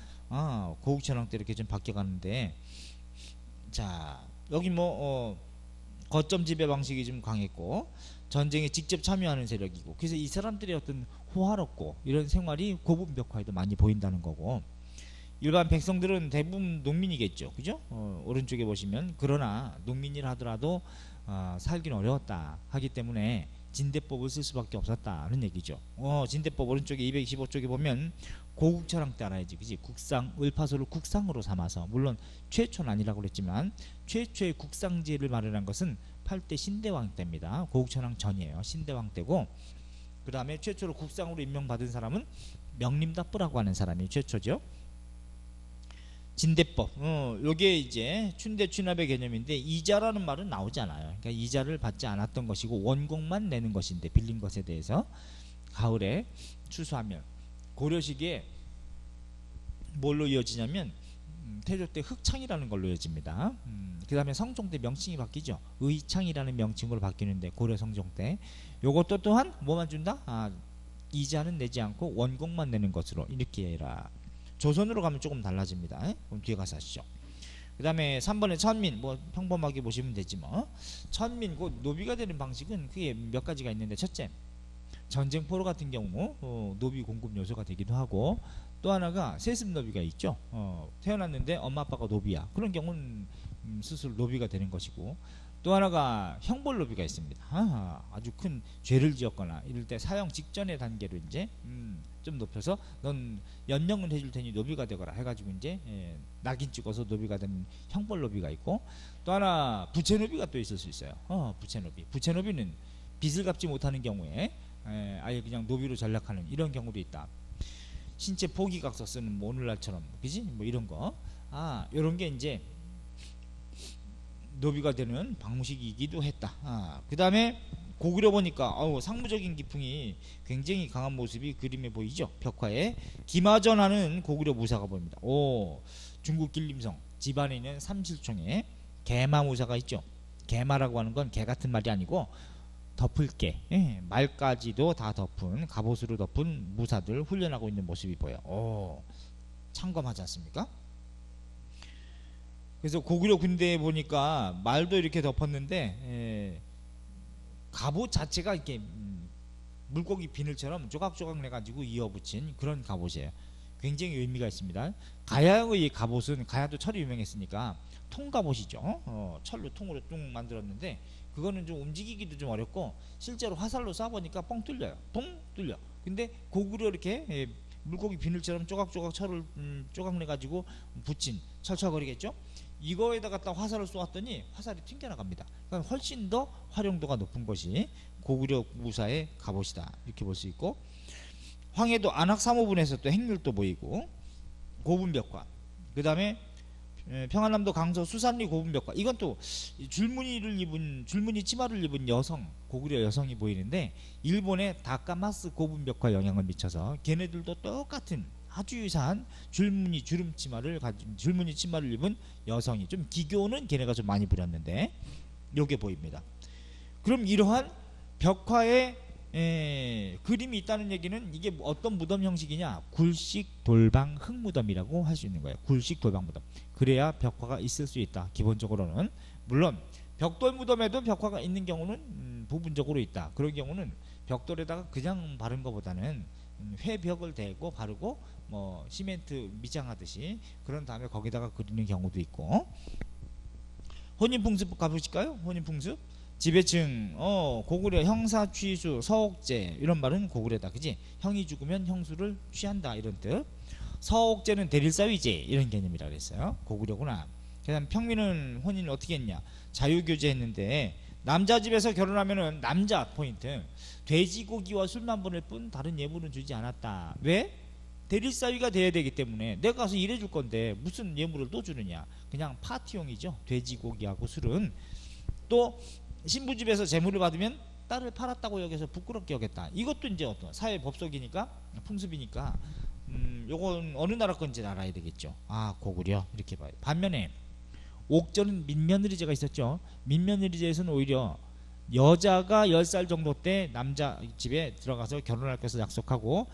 [SPEAKER 1] 고국천왕 때 이렇게 좀 바뀌어가는데, 자 여기 뭐 거점 지배 방식이 좀 강했고 전쟁에 직접 참여하는 세력이고, 그래서 이 사람들의 어떤 호화롭고 이런 생활이 고분벽화에도 많이 보인다는 거고. 일반 백성들은 대부분 농민이겠죠, 그죠? 오른쪽에 보시면 그러나 농민이라 하더라도 살기는 어려웠다 하기 때문에 진대법을 쓸 수밖에 없었다는 얘기죠. 진대법 오른쪽에 225쪽에 보면 고국철왕 때 알아야지, 그지? 국상 을파소를 국상으로 삼아서, 물론 최초는 아니라고 그랬지만 최초의 국상제를 마련한 것은 8대 신대왕 때입니다. 고국철왕 전이에요. 신대왕 때고, 그 다음에 최초로 국상으로 임명받은 사람은 명림답부라고 하는 사람이 최초죠. 진대법, 요게 이제 춘대 취납의 개념인데 이자라는 말은 나오지 않아요. 그러니까 이자를 받지 않았던 것이고 원공만 내는 것인데, 빌린 것에 대해서 가을에 추수하면 고려시기에 뭘로 이어지냐면 태조 때 흑창이라는 걸로 이어집니다. 그 다음에 성종 때 명칭이 바뀌죠. 의창이라는 명칭으로 바뀌는데 고려 성종 때 요것도 또한 뭐만 준다? 이자는 내지 않고 원공만 내는 것으로 이렇게 해라. 조선으로 가면 조금 달라집니다. 그럼 뒤에 가서 하시죠. 그 다음에 3번에 천민, 뭐 평범하게 보시면 되지 뭐. 천민, 그 노비가 되는 방식은 그게 몇 가지가 있는데, 첫째, 전쟁포로 같은 경우 노비 공급 요소가 되기도 하고, 또 하나가 세습 노비가 있죠. 태어났는데 엄마 아빠가 노비야. 그런 경우는 스스로 노비가 되는 것이고, 또 하나가 형벌 노비가 있습니다. 아주 큰 죄를 지었거나 이럴 때 사형 직전의 단계로 이제 좀 높여서 넌 연명은 해줄 테니 노비가 되거라 해가지고 이제 낙인 찍어서 노비가 되는 형벌 노비가 있고, 또 하나 부채 노비가 또 있을 수 있어요. 부채 노비. 부채 노비는 빚을 갚지 못하는 경우에 아예 그냥 노비로 전락하는 이런 경우도 있다. 신체 포기각서 쓰는 뭐 오늘날처럼, 그지? 뭐 이런 거. 이런 게 이제 노비가 되는 방식이기도 했다. 그 다음에 고구려 보니까 상무적인 기풍이 굉장히 강한 모습이 그림에 보이죠. 벽화에 김하전하는 고구려 무사가 보입니다. 중국 길림성 집안에 있는 삼실총에 개마 무사가 있죠. 개마라고 하는 건 개 같은 말이 아니고 덮을 개, 말까지도 다 덮은, 갑옷으로 덮은 무사들 훈련하고 있는 모습이 보여. 참검하지 않습니까? 그래서 고구려 군대에 보니까 말도 이렇게 덮었는데 갑옷 자체가 이렇게 물고기 비늘처럼 조각조각 내가지고 이어붙인 그런 갑옷이에요. 굉장히 의미가 있습니다. 가야의 갑옷은, 가야도 철이 유명했으니까 통갑옷이죠. 철로 통으로 쭉 만들었는데 그거는 좀 움직이기도 좀 어렵고 실제로 화살로 쏴보니까 뻥 뚫려요. 뻥 뚫려. 근데 고구려 이렇게 물고기 비늘처럼 조각조각 철을 조각 내가지고 붙인 철철거리겠죠. 이거에다가 딱 화살을 쏘았더니 화살이 튕겨나갑니다. 그러니까 훨씬 더 활용도가 높은 것이 고구려 무사의 갑옷이다 이렇게 볼 수 있고, 황해도 안학사모분에서 또 행률도 보이고 고분벽화, 그 다음에 평안남도 강서 수산리 고분벽화, 이건 또 줄무늬 치마를 입은 여성, 고구려 여성이 보이는데 일본의 다카마스 고분벽화 영향을 미쳐서 걔네들도 똑같은 아주 유사한 줄무늬 치마를 입은 여성이, 좀 기교는 걔네가 좀 많이 부렸는데 요게 보입니다. 그럼 이러한 벽화에 그림이 있다는 얘기는 이게 어떤 무덤 형식이냐, 굴식 돌방 흙무덤이라고 할 수 있는 거예요. 굴식 돌방 무덤. 그래야 벽화가 있을 수 있다. 기본적으로는. 물론 벽돌 무덤에도 벽화가 있는 경우는 부분적으로 있다. 그런 경우는 벽돌에다가 그냥 바른 것보다는 회벽을 대고 바르고 뭐 시멘트 미장하듯이 그런 다음에 거기다가 그리는 경우도 있고. 혼인풍습 가보실까요? 혼인풍습. 지배층, 고구려 형사 취수 서옥제, 이런 말은 고구려다, 그지? 형이 죽으면 형수를 취한다, 이런 뜻. 서옥제는 대릴사위제, 이런 개념이라 그랬어요. 고구려구나. 그 다음 평민은 혼인을 어떻게 했냐, 자유교제 했는데 남자 집에서 결혼하면은 남자 포인트, 돼지고기와 술만 보낼 뿐 다른 예물은 주지 않았다. 왜? 대릴사위가 돼야 되기 때문에. 내가 가서 일해줄 건데 무슨 예물을 또 주느냐, 그냥 파티용이죠. 돼지고기하고 술은. 또 신부집에서 재물을 받으면 딸을 팔았다고 여기서 부끄럽게 여겼다. 이것도 이제 어떤 사회 법속이니까, 풍습이니까 요건 어느 나라 건지 알아야 되겠죠. 아, 고구려, 이렇게 봐요. 반면에 옥저는 민며느리제가 있었죠. 민며느리제에서는 오히려 여자가 10살 정도 때 남자 집에 들어가서 결혼할 것을 약속하고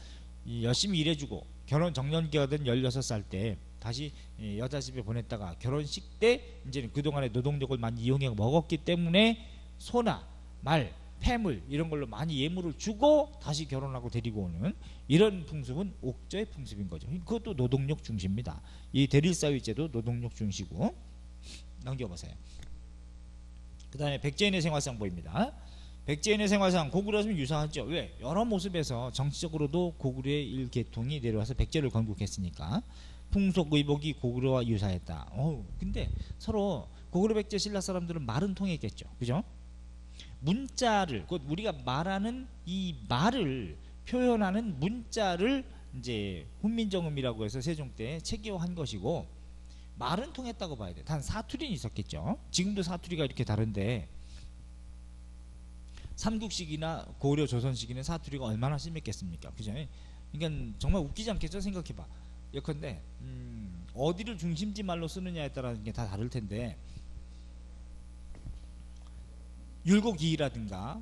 [SPEAKER 1] 열심히 일해주고 결혼 정년기가 된 16살 때 다시 여자 집에 보냈다가 결혼식 때 이제는 그동안의 노동력을 많이 이용해 먹었기 때문에 소나 말, 폐물 이런 걸로 많이 예물을 주고 다시 결혼하고 데리고 오는 이런 풍습은 옥저의 풍습인 거죠. 그것도 노동력 중시입니다. 이 대릴사위제도 노동력 중시고. 넘겨보세요. 그 다음에 백제인의 생활상 보입니다. 백제인의 생활상 고구려는 유사하죠. 왜? 여러 모습에서 정치적으로도 고구려의 일계통이 내려와서 백제를 건국했으니까 풍속 의복이 고구려와 유사했다. 근데 서로 고구려 백제 신라 사람들은 말은 통했겠죠. 그죠? 문자를, 곧 우리가 말하는 이 말을 표현하는 문자를 이제 훈민정음이라고 해서 세종 때 체계화한 것이고, 말은 통했다고 봐야 돼. 단 사투리는 있었겠죠. 지금도 사투리가 이렇게 다른데 삼국시기나 고려 조선시기는 사투리가 얼마나 심했겠습니까? 그죠? 그러니까 정말 웃기지 않겠죠? 생각해봐. 예컨대 어디를 중심지 말로 쓰느냐에 따라 게 다 다를 텐데, 율곡이라든가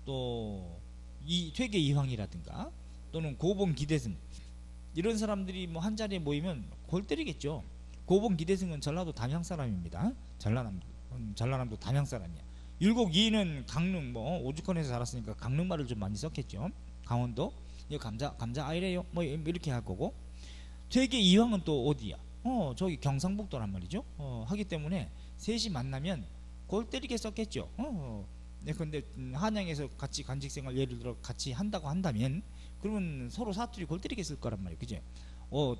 [SPEAKER 1] 또 퇴계 이황이라든가 또는 고봉 기대승, 이런 사람들이 뭐 한 자리에 모이면 골 때리겠죠. 고봉 기대승은 전라도 담양 사람입니다. 전라남도 담양 사람이야. 율곡이는 강릉 뭐 오죽헌에서 자랐으니까 강릉말을 좀 많이 썼겠죠. 강원도 이 감자 아이래요 뭐 이렇게 할 거고. 퇴계 이황은 또 어디야? 저기 경상북도란 말이죠. 하기 때문에 셋이 만나면 골 때리게 썼겠죠. 근데 한양에서 같이 간직생활 예를 들어 같이 한다고 한다면 그러면 서로 사투리 골 때리게 쓸 거란 말이에요. 그죠?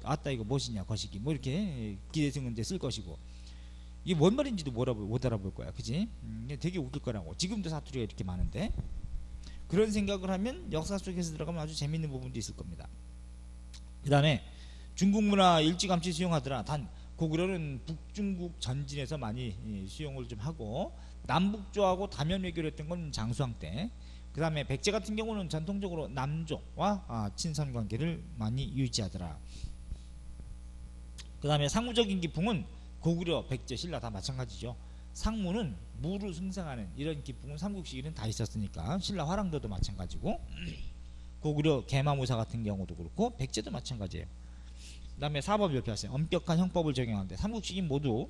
[SPEAKER 1] 아따 이거 무엇이냐 거시기 뭐 이렇게 기대승은 이제 쓸 것이고, 이게 뭔 말인지도 못 알아볼 거야. 그지? 되게 웃길 거라고. 지금도 사투리가 이렇게 많은데, 그런 생각을 하면 역사 속에서 들어가면 아주 재밌는 부분도 있을 겁니다. 그 다음에 중국 문화 일찌감치 수용하더라. 단 고구려는 북중국 전진에서 많이 수용을 좀 하고, 남북조하고 다면 외교를 했던 건 장수왕 때. 그 다음에 백제 같은 경우는 전통적으로 남조와 친선 관계를 많이 유지하더라. 그 다음에 상무적인 기풍은 고구려, 백제, 신라 다 마찬가지죠. 상무는 무를 승상하는 이런 기풍은 삼국시기는 다 있었으니까, 신라 화랑도도 마찬가지고, 고구려 계마무사 같은 경우도 그렇고 백제도 마찬가지예요. 그 다음에 사법 열폐하세요. 엄격한 형법을 적용하는데 삼국시기 모두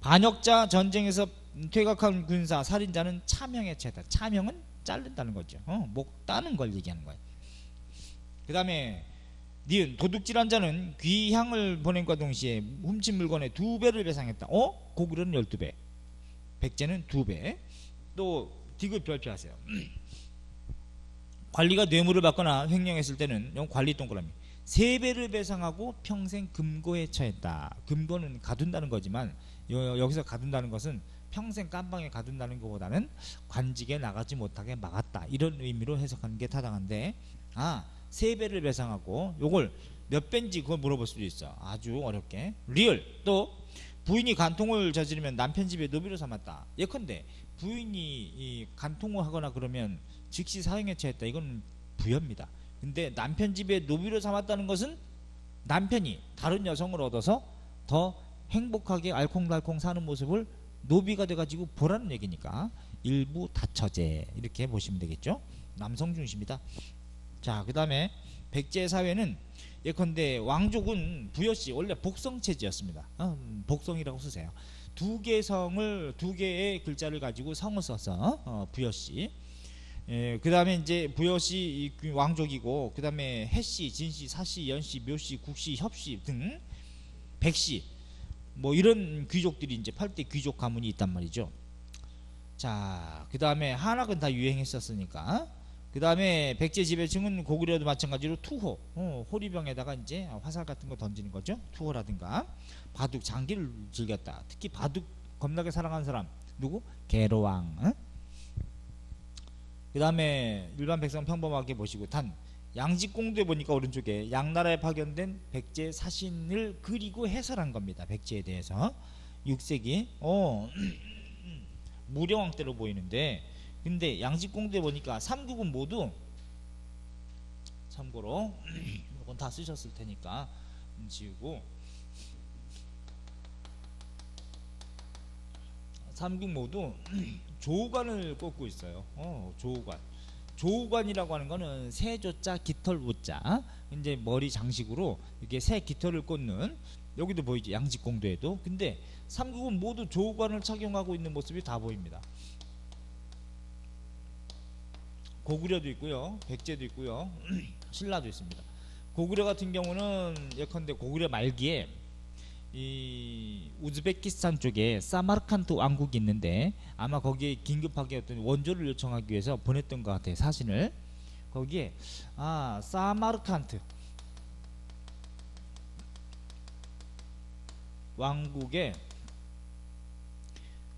[SPEAKER 1] 반역자, 전쟁에서 퇴각한 군사, 살인자는 차명의 죄다. 차명은 자른다는 거죠. 목 따는 걸 얘기하는 거예요. 그 다음에 니은 도둑질한 자는 귀향을 보낸과 동시에 훔친 물건의 2배를 배상했다. 고구려는 12배, 백제는 2배. 또 디귿 별표하세요. 관리가 뇌물을 받거나 횡령했을 때는 관리 동그라미 세배를 배상하고 평생 금고에 처했다. 금고는 가둔다는 거지만 여기서 가둔다는 것은 평생 깜방에 가둔다는 것보다는 관직에 나가지 못하게 막았다, 이런 의미로 해석하는 게 타당한데, 세배를 배상하고 요걸 몇 배인지 그걸 물어볼 수도 있어. 아주 어렵게. 리을. 또 부인이 간통을 저지르면 남편 집에 노비로 삼았다. 예컨대 부인이 이 간통을 하거나 그러면 즉시 사형에 처했다. 이건 부여입니다. 근데 남편 집에 노비로 삼았다는 것은 남편이 다른 여성을 얻어서 더 행복하게 알콩달콩 사는 모습을 노비가 돼가지고 보라는 얘기니까 일부 다처제, 이렇게 보시면 되겠죠. 남성 중심이다. 자, 그 다음에 백제 사회는 예컨대 왕족은 부여시 원래 복성체제였습니다. 복성이라고 쓰세요. 두 개의 글자를 가지고 성을 써서 부여시. 그 다음에 이제 부여시 왕족이고, 그 다음에 해시, 진시, 사시, 연시, 묘시, 국시, 협시 등 백시, 뭐 이런 귀족들이 이제 8대 귀족 가문이 있단 말이죠. 자, 그 다음에 한학은 다 유행했었으니까. 그 다음에 백제 지배층은 고구려도 마찬가지로 투호, 호리병에다가 이제 화살 같은 거 던지는 거죠. 투호라든가 바둑, 장기를 즐겼다. 특히 바둑 겁나게 사랑하는 사람 누구? 계로왕. 그 다음에 일반 백성 평범하게 보시고, 단 양직공도에 보니까 오른쪽에 양나라에 파견된 백제 사신을 그리고 해설한 겁니다. 백제에 대해서. 6세기 무령왕 때로 보이는데, 근데 양직공도에 보니까 삼국은 모두, 참고로 이건 다 쓰셨을 테니까 지우고, 삼국 모두 조우관을 꽂고 있어요. 조우관. 조우관이라고 하는 거는 새조자 깃털우자, 이제 머리 장식으로 이게 새 깃털을 꽂는, 여기도 보이지, 양직공도에도. 근데 삼국은 모두 조우관을 착용하고 있는 모습이 다 보입니다. 고구려도 있고요, 백제도 있고요, 신라도 있습니다. 고구려 같은 경우는 예컨대 고구려 말기에 이 우즈베키스탄 쪽에 사마르칸트 왕국이 있는데, 아마 거기에 긴급하게 어떤 원조를 요청하기 위해서 보냈던 것 같아요, 사신을. 거기에 사마르칸트 왕국의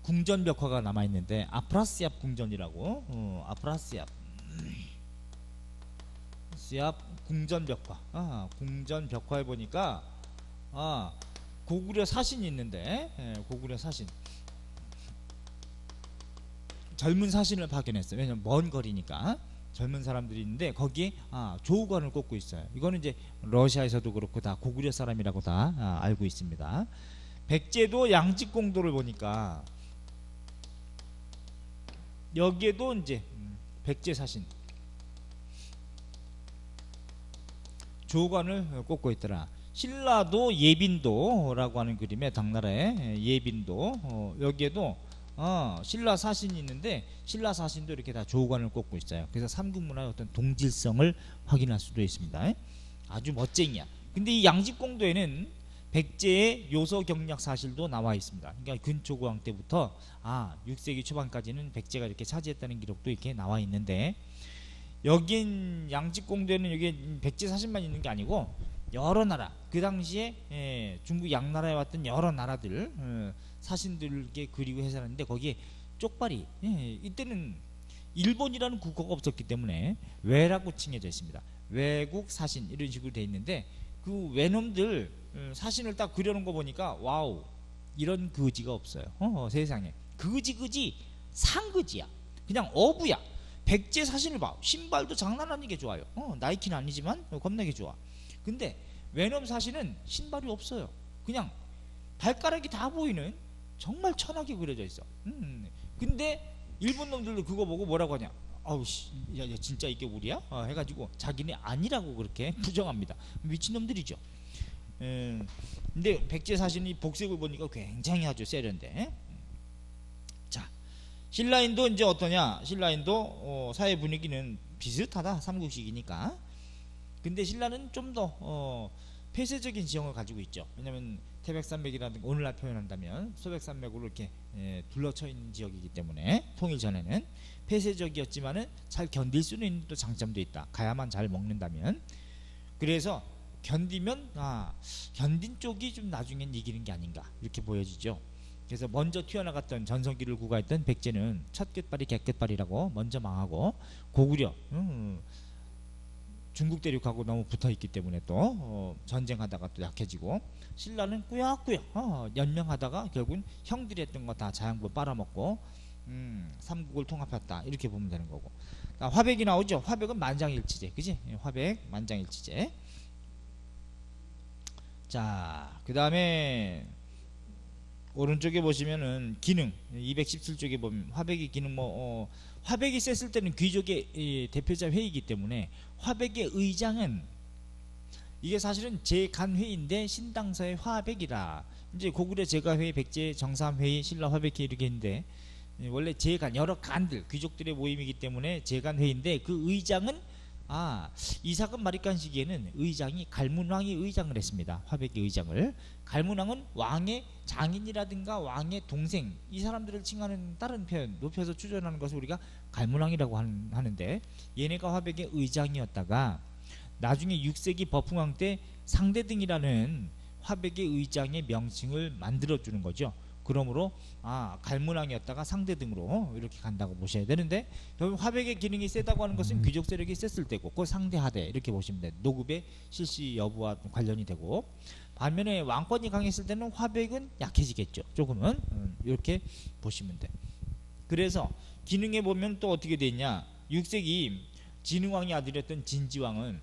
[SPEAKER 1] 궁전벽화가 남아있는데, 아프라시압 궁전이라고, 아프라시압 궁전벽화. 궁전벽화에 보니까 고구려 사신이 있는데, 고구려 사신, 젊은 사신을 파견했어요. 왜냐면 먼 거리니까 젊은 사람들이 있는데, 거기에 조우관을 꽂고 있어요. 이거는 이제 러시아에서도 그렇고 다 고구려 사람이라고 다 알고 있습니다. 백제도 양직공도를 보니까 여기에도 이제 백제 사신 조우관을 꽂고 있더라. 신라도 예빈도라고 하는 그림에, 당나라의 예빈도, 여기에도 신라 사신이 있는데, 신라 사신도 이렇게 다 조우관을 꽂고 있어요. 그래서 삼국문화의 어떤 동질성을 확인할 수도 있습니다. 아주 멋쟁이야. 근데 이 양직공도에는 백제의 요소 경략 사실도 나와 있습니다. 그러니까 근초고왕 때부터 6세기 초반까지는 백제가 이렇게 차지했다는 기록도 이렇게 나와 있는데, 여긴 양직공도에는 여기 백제 사신만 있는 게 아니고 여러 나라, 그 당시에 중국 양나라에 왔던 여러 나라들 사신들께 그리고 해설하는데, 거기에 쪽발이, 이때는 일본이라는 국가가 없었기 때문에 외라고 칭해져 있습니다. 외국 사신 이런 식으로 돼 있는데, 그 외놈들 사신을 딱 그려놓은 거 보니까 와우, 이런 거지가 없어요. 세상에. 거지 상거지야. 그냥 어부야. 백제 사신을 봐. 신발도 장난 아니게 좋아요. 나이키는 아니지만 겁나게 좋아. 근데 외놈 사신은 신발이 없어요. 그냥 발가락이 다 보이는, 정말 천하게 그려져 있어. 근데 일본 놈들도 그거 보고 뭐라고 하냐, 아우씨, 야, 진짜 이게 우리야? 해가지고 자기네 아니라고 그렇게 부정합니다. 미친놈들이죠. 근데 백제 사신이 복색을 보니까 굉장히 아주 세련돼. 자, 신라인도 이제 어떠냐? 신라인도 사회 분위기는 비슷하다, 삼국시기니까. 근데 신라는 좀 더 폐쇄적인 지형을 가지고 있죠. 왜냐하면 태백산맥이라든가, 오늘날 표현한다면 소백산맥으로 이렇게 둘러쳐 있는 지역이기 때문에, 통일 전에는 폐쇄적이었지만은 잘 견딜 수는 있는 또 장점도 있다. 가야만 잘 먹는다면. 그래서 견디면 견딘 쪽이 좀 나중엔 이기는 게 아닌가 이렇게 보여지죠. 그래서 먼저 튀어나갔던 전성기를 구가했던 백제는 첫 끝발이 개끝발이라고 먼저 망하고, 고구려 중국 대륙하고 너무 붙어있기 때문에 또 전쟁하다가 또 약해지고, 신라는 꾸역꾸역 연명하다가 결국은 형들이 했던 거 다 자양분 빨아먹고 삼국을 통합했다 이렇게 보면 되는 거고. 화백이 나오죠. 화백은 만장일치제, 그지? 화백 만장일치제. 자, 그 다음에 오른쪽에 보시면은 기능 217쪽에 보면 화백의 기능 화백이 셌을 때는 귀족의 대표자 회의이기 때문에 화백의 의장은 이게 사실은 제간회의인데 신당서의 화백이라, 이제 고구려 제가회의, 백제 정삼회의, 신라 화백회의 이렇게 있는데 원래 제간 여러 간들 귀족들의 모임이기 때문에 제간회의인데, 그 의장은 이삭은 마리깐 시기에는 의장이 갈문왕이 의장을 했습니다. 화백의 의장을. 갈문왕은 왕의 장인이라든가 왕의 동생, 이 사람들을 칭하는 다른 표현 높여서 추존하는 것을 우리가 갈문왕이라고 하는데, 얘네가 화백의 의장이었다가 나중에 6세기 버풍왕 때 상대등이라는 화백의 의장의 명칭을 만들어주는 거죠. 그러므로 갈문왕이었다가 상대등으로 이렇게 간다고 보셔야 되는데, 화백의 기능이 세다고 하는 것은 귀족 세력이 셌을 때고, 그걸 상대하되 이렇게 보시면 돼요. 노급의 실시 여부와 관련이 되고, 반면에 왕권이 강했을 때는 화백은 약해지겠죠. 조금은 이렇게 보시면 돼. 그래서 기능에 보면 또 어떻게 돼 있냐, 6세기 진흥왕이 아들이었던 진지왕은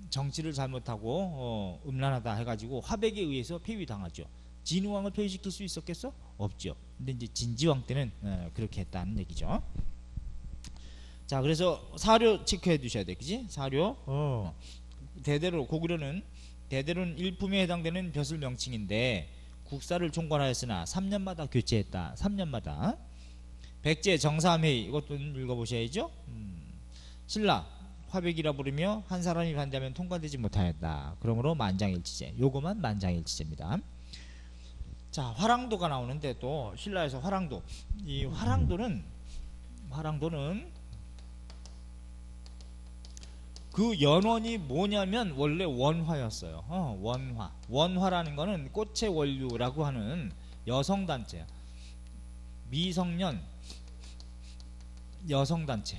[SPEAKER 1] 정치를 잘못하고 음란하다 해가지고 화백에 의해서 폐위당하죠. 진흥왕을 폐위시킬 수 있었겠어? 없죠. 근데 이제 진지왕 때는 그렇게 했다는 얘기죠. 자, 그래서 사료 체크해 두셔야 돼, 그지? 사료. 대대로 고구려는 대대로는 일품에 해당되는 벼슬 명칭인데 국사를 총괄하였으나 3년마다 교체했다. 3년마다. 백제 정삼회의, 이것도 읽어보셔야죠. 신라 화백이라 부르며 한 사람이 반대하면 통과되지 못하였다. 그러므로 만장일치제. 요거만 만장일치제입니다. 자, 화랑도가 나오는데, 또 신라에서 화랑도, 이 화랑도는 그 연원이 뭐냐면 원래 원화였어요. 원화라는 거는 꽃의 원류라고 하는 여성단체, 미성년 여성단체,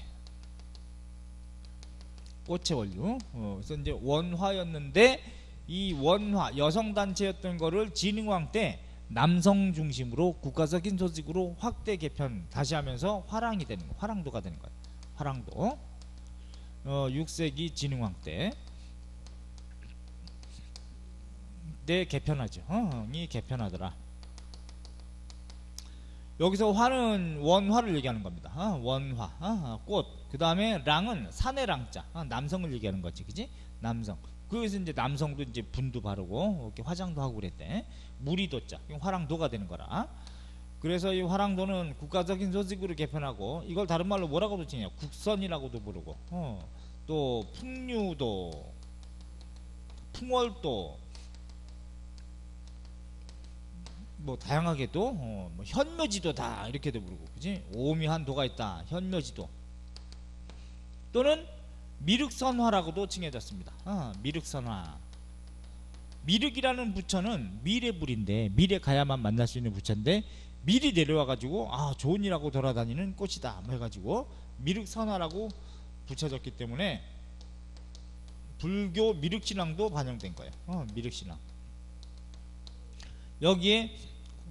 [SPEAKER 1] 꽃의 원류. 그래서 이제 원화였는데, 이 원화 여성단체였던 거를 진흥왕 때 남성 중심으로 국가적인 조직으로 확대 개편 다시 하면서 화랑이 되는 거, 화랑도가 되는 거예요. 화랑도. 6세기 진흥왕 때 개편하죠. 이 개편하더라. 여기서 화는 원화를 얘기하는 겁니다. 원화, 꽃. 그 다음에 랑은 산의 랑자, 남성을 얘기하는 거지, 그지? 남성. 그래서 이제 남성도 이제 분도 바르고 이렇게 화장도 하고 그랬대. 무리도자, 화랑도가 되는 거라. 그래서 이 화랑도는 국가적인 조직으로 개편하고, 이걸 다른 말로 뭐라고도 칭해요? 국선이라고도 부르고, 또 풍류도, 풍월도, 뭐 다양하게도 뭐 현묘지도 다 이렇게도 부르고, 그지? 오미한 도가 있다, 현묘지도. 또는 미륵선화라고도 칭해졌습니다. 미륵선화. 미륵이라는 부처는 미래불인데, 미래 가야만 만날 수 있는 부처인데 미리 내려와가지고 좋은 일하고 돌아다니는 꽃이다 뭐 해가지고 미륵선화라고 붙여졌기 때문에 불교 미륵신앙도 반영된 거예요. 미륵신앙. 여기에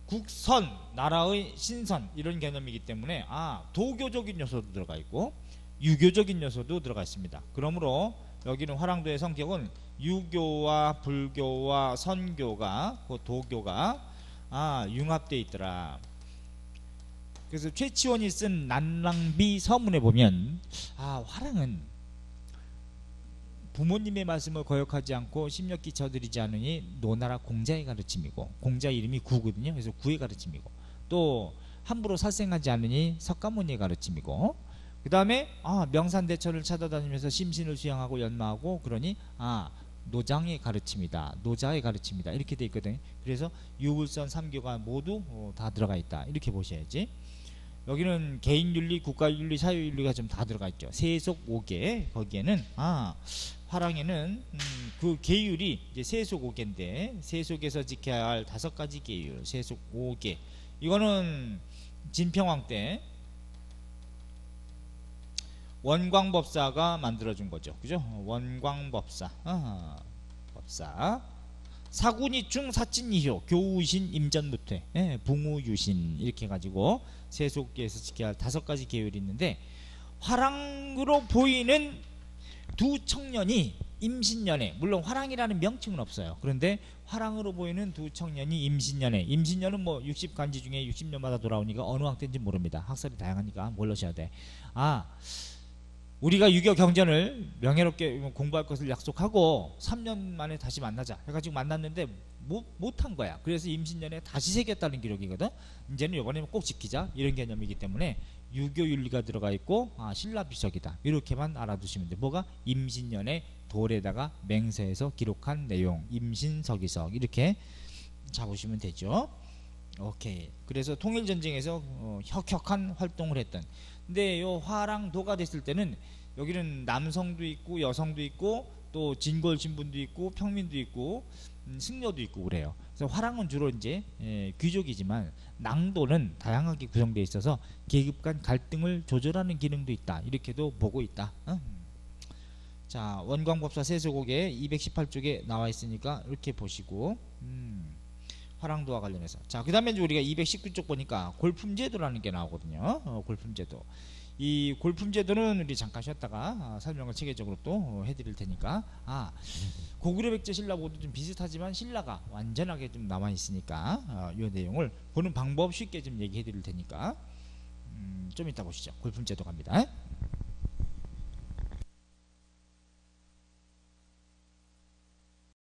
[SPEAKER 1] 국선, 나라의 신선 이런 개념이기 때문에 도교적인 요소도 들어가 있고 유교적인 요소도 들어가 있습니다. 그러므로 여기는 화랑도의 성격은 유교와 불교와 선교가, 그 도교가 융합되어 있더라. 그래서 최치원이 쓴 난랑비 서문에 보면 화랑은 부모님의 말씀을 거역하지 않고 심력기 쳐드리지 않으니 노나라 공자의 가르침이고, 공자 이름이 구거든요. 그래서 구의 가르침이고, 또 함부로 살생하지 않으니 석가모니의 가르침이고, 그 다음에 명산대처를 찾아다니면서 심신을 수양하고 연마하고, 그러니 노장의 가르침이다, 노자의 가르침이다 이렇게 돼 있거든요. 그래서 유불선 3교가 모두 다 들어가 있다 이렇게 보셔야지. 여기는 개인윤리, 국가윤리, 사회윤리가 좀 다 들어가 있죠. 세속 5개. 거기에는 화랑에는 그 계율이 이제 세속 5개인데 세속에서 지켜야 할 5가지 계율, 세속 5개. 이거는 진평왕 때 원광법사가 만들어준 거죠. 그죠? 원광법사. 법사. 사군이충 사찐이효 교우신 임전무퇴 붕우유신 이렇게 해가지고 세속계에서 지켜야 할 5가지 계율이 있는데 화랑으로 보이는 두 청년이 임신년에, 물론 화랑이라는 명칭은 없어요. 그런데 화랑으로 보이는 두 청년이 임신년에, 임신년은 뭐 60간지 중에 60년마다 돌아오니까 어느 왕때인지 모릅니다. 학설이 다양하니까 몰라셔야 돼. 우리가 유교 경전을 명예롭게 공부할 것을 약속하고 3년 만에 다시 만나자 해가지고 만났는데 못한 거야. 그래서 임신년에 다시 새겼다는 기록이거든. 이제는 요번에 꼭 지키자 이런 개념이기 때문에 유교윤리가 들어가 있고 신라비석이다 이렇게만 알아두시면 돼. 뭐가? 임신년에 돌에다가 맹세해서 기록한 내용, 임신서기석 이렇게 잡으시면 되죠. 오케이. 그래서 통일전쟁에서 혁혁한 활동을 했던, 근데 요 화랑도가 됐을 때는 여기는 남성도 있고 여성도 있고 또 진골 신분도 있고 평민도 있고 승려도 있고 그래요. 그래서 화랑은 주로 이제 귀족이지만 낭도는 다양하게 구성되어 있어서 계급 간 갈등을 조절하는 기능도 있다 이렇게도 보고 있다. 자, 원광법사 세속옥에 218쪽에 나와 있으니까 이렇게 보시고 화랑도와 관련해서. 자, 그 다음에 우리가 219쪽 보니까 골품제도라는 게 나오거든요. 골품제도. 이 골품제도는 우리 잠깐 쉬었다가 설명을 체계적으로 또 해드릴 테니까. 고구려 백제 신라 모두 좀 비슷하지만 신라가 완전하게 좀 남아 있으니까 이 내용을 보는 방법 쉽게 좀 얘기해 드릴 테니까 좀 이따 보시죠. 골품제도 갑니다.